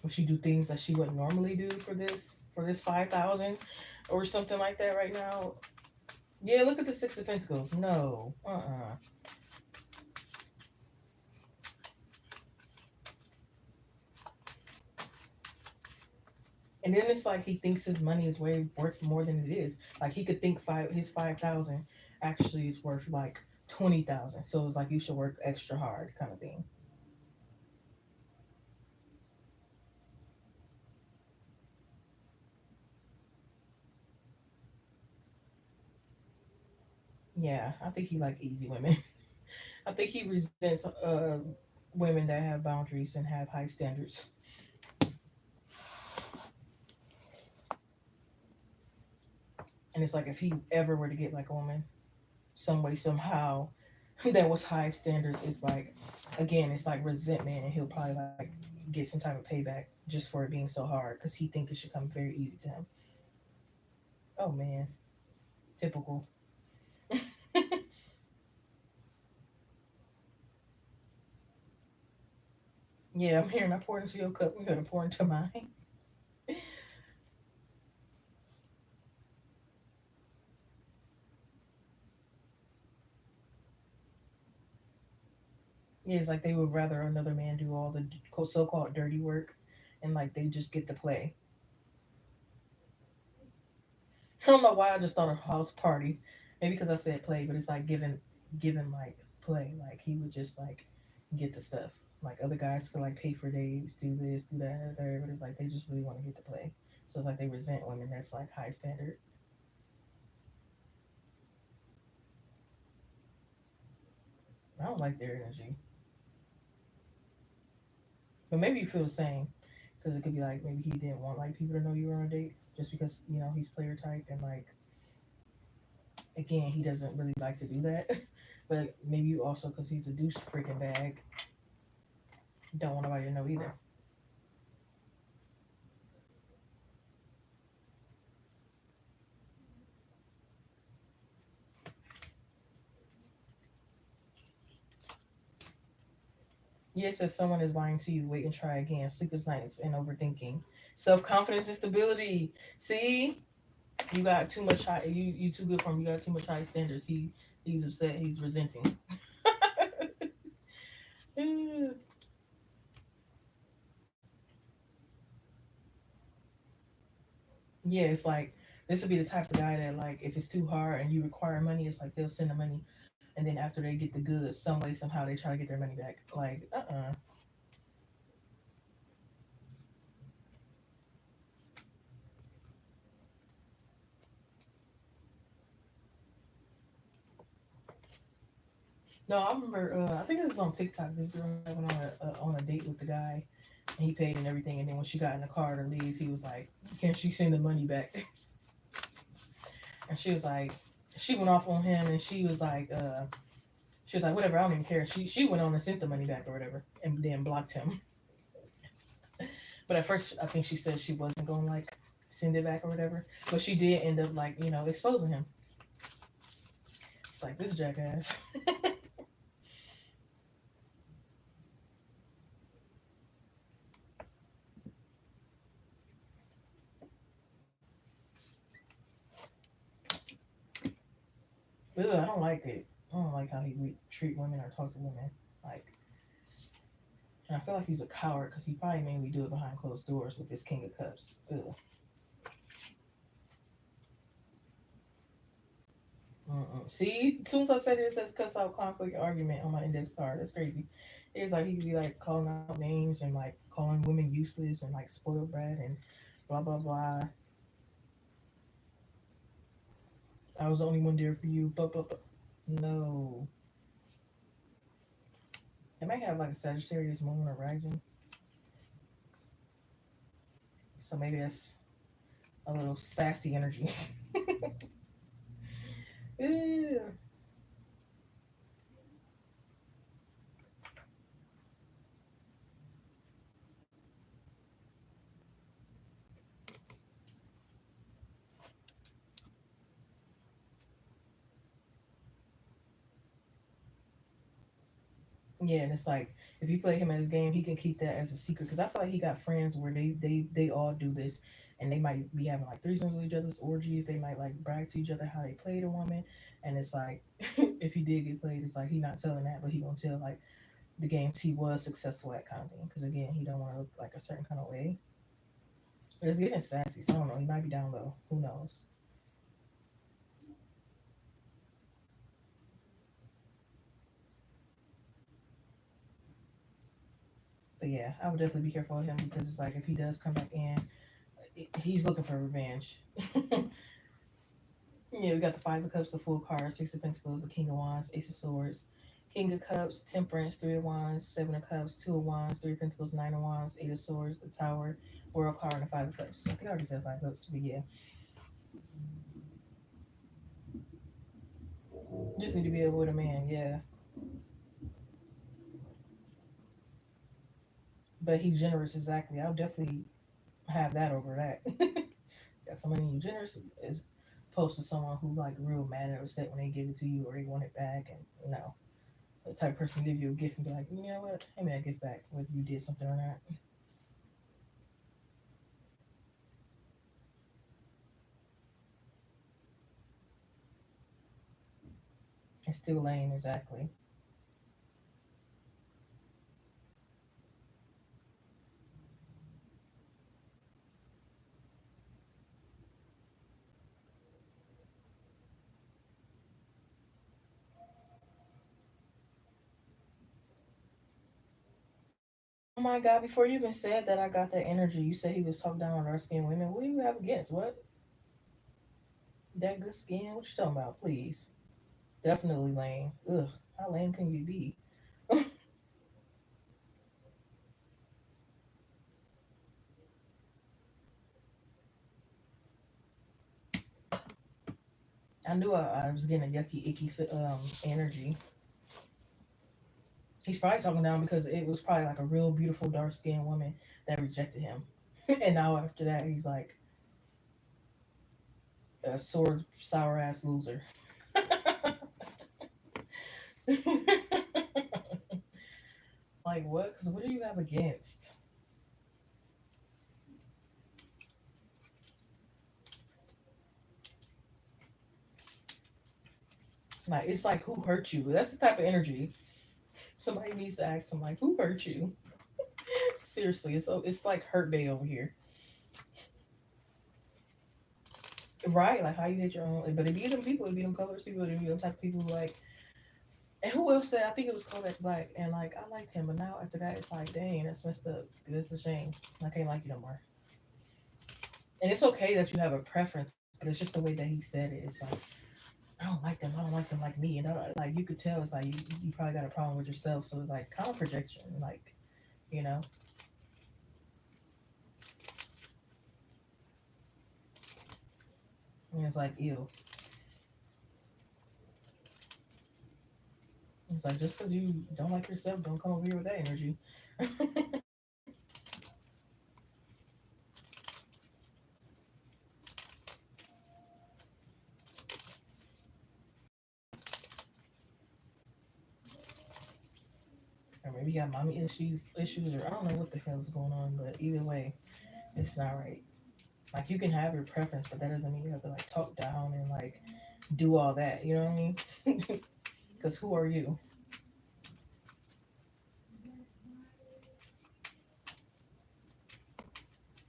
would she do things that she wouldn't normally do for this 5,000 or something like that right now? Yeah, look at the Six of Pentacles. No. And then it's like he thinks his money is way worth more than it is. Like he could think his 5,000 actually is worth like 20,000. So it's like you should work extra hard kind of thing. Yeah, I think he like easy women. I think he resents women that have boundaries and have high standards. And it's like if he ever were to get like a woman some way somehow that was high standards is like, again, it's like resentment, and he'll probably like get some type of payback just for it being so hard because he think it should come very easy to him. Oh man, typical. Yeah, I'm hearing I poured into your cup. We gotta pour into mine. Yeah, it's like they would rather another man do all the so-called dirty work, and like they just get to play. I don't know why I just thought of house party. Maybe because I said play, but it's like giving like play. Like he would just like get the stuff. Like other guys could like pay for days, do this, do that, and the third, but it's like they just really want to get to play. So it's like they resent women that's like high standard. I don't like their energy, but maybe you feel the same because it could be like maybe he didn't want like people to know you were on a date just because he's player type and like again he doesn't really like to do that. But maybe you also because he's a douche freaking bag don't want nobody to know either. Yes, as someone is lying to you, wait and try again. Sleepless nights and overthinking. Self confidence and stability. See, you got too much high. You too good for him. You got too much high standards. He's upset. He's resenting. Yeah, it's like this would be the type of guy that like if it's too hard and you require money, it's like they'll send the money, and then after they get the goods, some way somehow they try to get their money back. Like No, I remember. I think this is on TikTok. This girl went on a date with the guy, and he paid and everything. And then when she got in the car to leave, he was like, "Can she send the money back?" And she was like, she went off on him, and she was like, "Whatever, I don't even care." She went on and sent the money back or whatever, and then blocked him. But at first, I think she said she wasn't going to like send it back or whatever. But she did end up like exposing him. It's like this jackass. Ugh, I don't like it. I don't like how he would treat women or talk to women. Like, and I feel like he's a coward because he probably mainly do it behind closed doors with this King of Cups. Ugh. Mm-mm. See, as soon as I said it, it says cuss out conflict argument on my index card. That's crazy. It's like he could be like calling out names and like calling women useless and like spoiled brat and blah blah blah. I was the only one there for you. But no, they might have like a Sagittarius moon or rising, so maybe that's a little sassy energy. Yeah. Yeah, and it's like if you play him at his game, he can keep that as a secret. Because I feel like he got friends where they all do this, and they might be having like threesomes with each other's orgies. They might like brag to each other how they played a woman, and it's like if he did get played, it's like he not telling that, but he gonna tell like the games he was successful at kind of thing. Because again, he don't want to look like a certain kind of way. But it's getting sassy, so I don't know. He might be down low. Who knows? But yeah, I would definitely be careful with him because it's like if he does come back in, he's looking for revenge. Yeah, we got the Five of Cups, the Full card, Six of Pentacles, the King of Wands, Ace of Swords, King of Cups, Temperance, Three of Wands, Seven of Cups, Two of Wands, Three of Pentacles, Nine of Wands, Eight of Swords, the Tower, World card, and the Five of Cups. I think I already said Five of Cups, but yeah, just need to be able with a man. Yeah, But he's generous, exactly. I'll definitely have that over that. Got somebody you generous is opposed to someone who like real mad or upset when they give it to you or they want it back, and the type of person give you a gift and be like, you know what, give me that gift back, whether you did something or not. It's still lame, exactly. Oh my god, before you even said that I got that energy, you said he was talking down on dark skinned women. What do you have against? What? That good skin? What you talking about, please? Definitely lame. Ugh, how lame can you be? I knew I was getting a yucky, icky energy. He's probably talking down because it was probably like a real beautiful dark skinned woman that rejected him. And now after that, he's like a sore, sour ass loser. Like what? Because what do you have against? Like it's like who hurt you? That's the type of energy somebody needs to ask him. Like who hurt you? Seriously, it's like hurt bay over here, right? Like how you hit your own. But it be them people, it be them colors people, it be them type of people who like. And who else said? I think it was Kodak Black, and like I liked him, but now after that, it's like, dang, that's messed up. This is a shame. I can't like you no more. And it's okay that you have a preference, but it's just the way that he said it. It's like I don't like them. I don't like them like me, and like you could tell it's like you probably got a problem with yourself. So it's like kind of projection, like you know. And it's like ew. It's like just because you don't like yourself, don't come over here with that energy. Or maybe you got mommy issues, or I don't know what the hell's going on. But either way, it's not right. Like you can have your preference, but that doesn't mean you have to like talk down and like do all that. You know what I mean? Because who are you?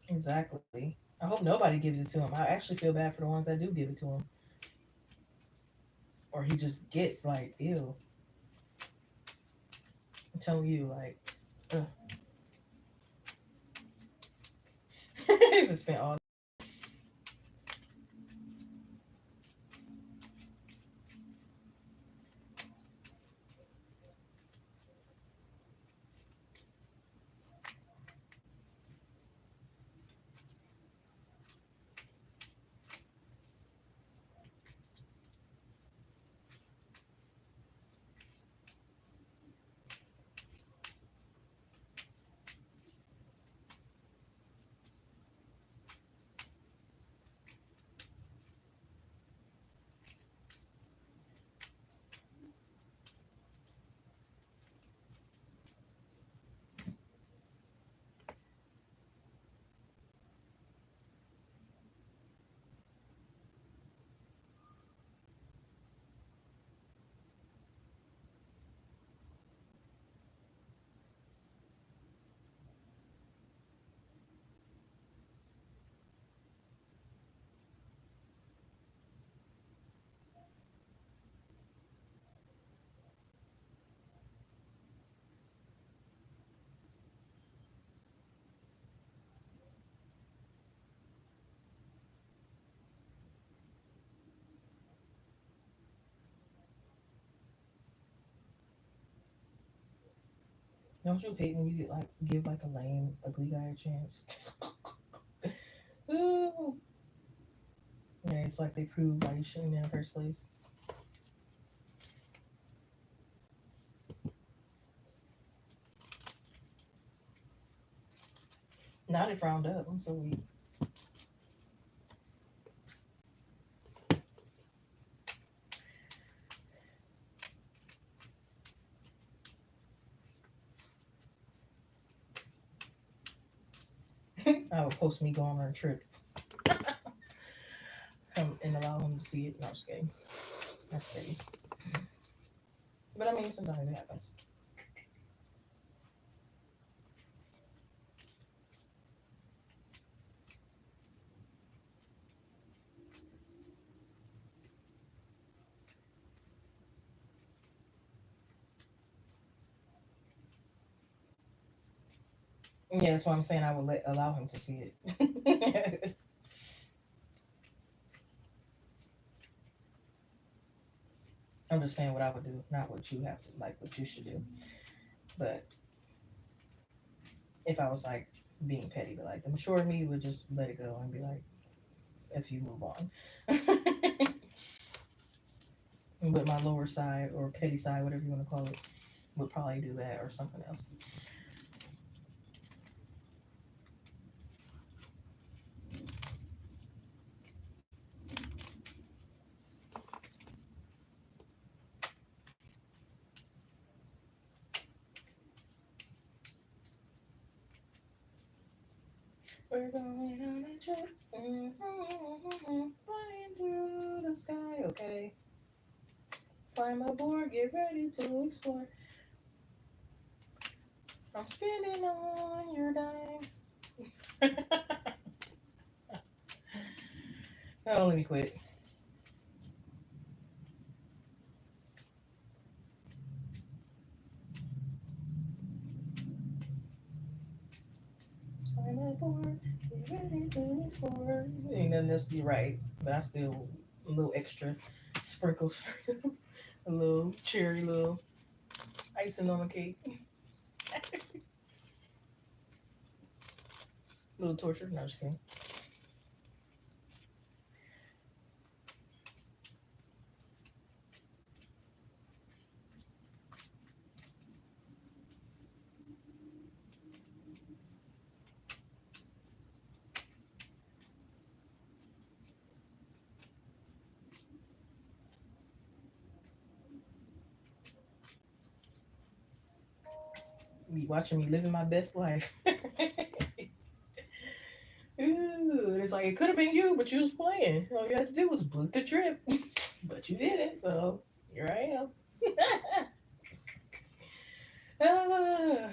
Exactly. I hope nobody gives it to him. I actually feel bad for the ones that do give it to him, or he just gets like, ew. I'm telling you, like, ugh. He's just spent all. Don't you hate when you get like give like a lame, ugly guy a chance? Ooh. Yeah, it's like they prove why you shouldn't in the first place. Not it frowned up. I'm so weak. I would post me going on a trip and allow him to see it. No, I'm just kidding. That's petty. But I mean, sometimes it happens. Yeah, that's why I'm saying I would allow him to see it. I'm just saying what I would do, not what you have to like, what you should do. But if I was like being petty, but like the mature me would just let it go and be like, if you move on. But my lower side or petty side, whatever you want to call it, would probably do that or something else. We're going on a trip, flying through the sky. Okay, climb aboard, get ready to explore. I'm spinning on your dime. Oh, let me quit. Climb aboard, get ready to explore. Ain't nothing else to be right, but I still a little extra sprinkles, a little cherry, little icing on the cake, little torture. No, just kidding. Be watching me living my best life. Ooh, it's like it could have been you, but you was playing. All you had to do was book the trip, but you didn't. So here I am. Ah,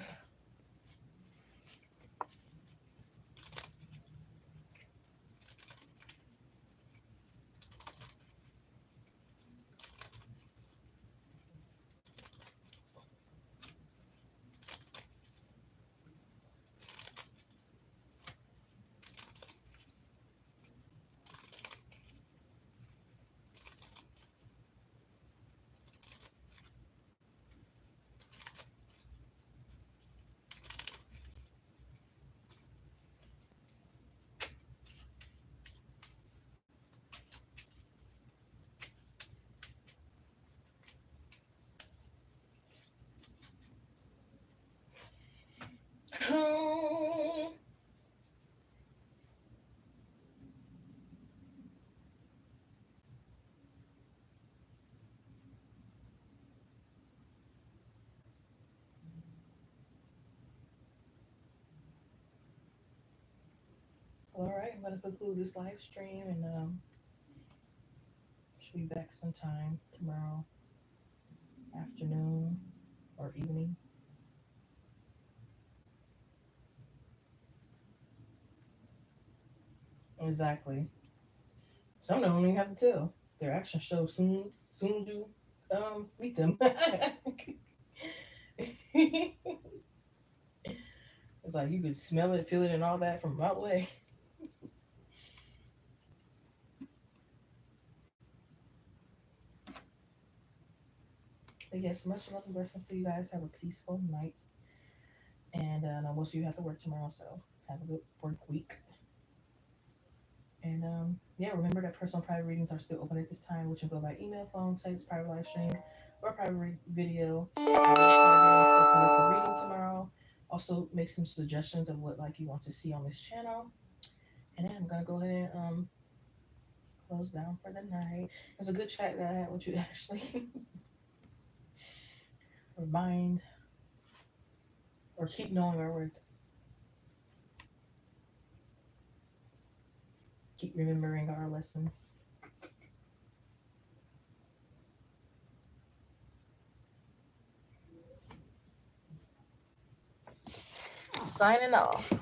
oh. All right, I'm gonna conclude this live stream and should be back sometime tomorrow afternoon or evening. Exactly. Some don't even have to tell. Their action shows soon as you meet them. It's like you could smell it, feel it, and all that from a mile away. But yes, much love and blessings to you guys. Have a peaceful night. And most of you have to work tomorrow, so have a good work week. And yeah, remember that personal private readings are still open at this time, which will go by email, phone, text, private live stream, or private video. I will try to get off the reading tomorrow. Also make some suggestions of what like you want to see on this channel. And then I'm gonna go ahead and close down for the night. It's a good chat that I had with you, Ashley. Remind or keep knowing our worth. Keep remembering our lessons. Signing off.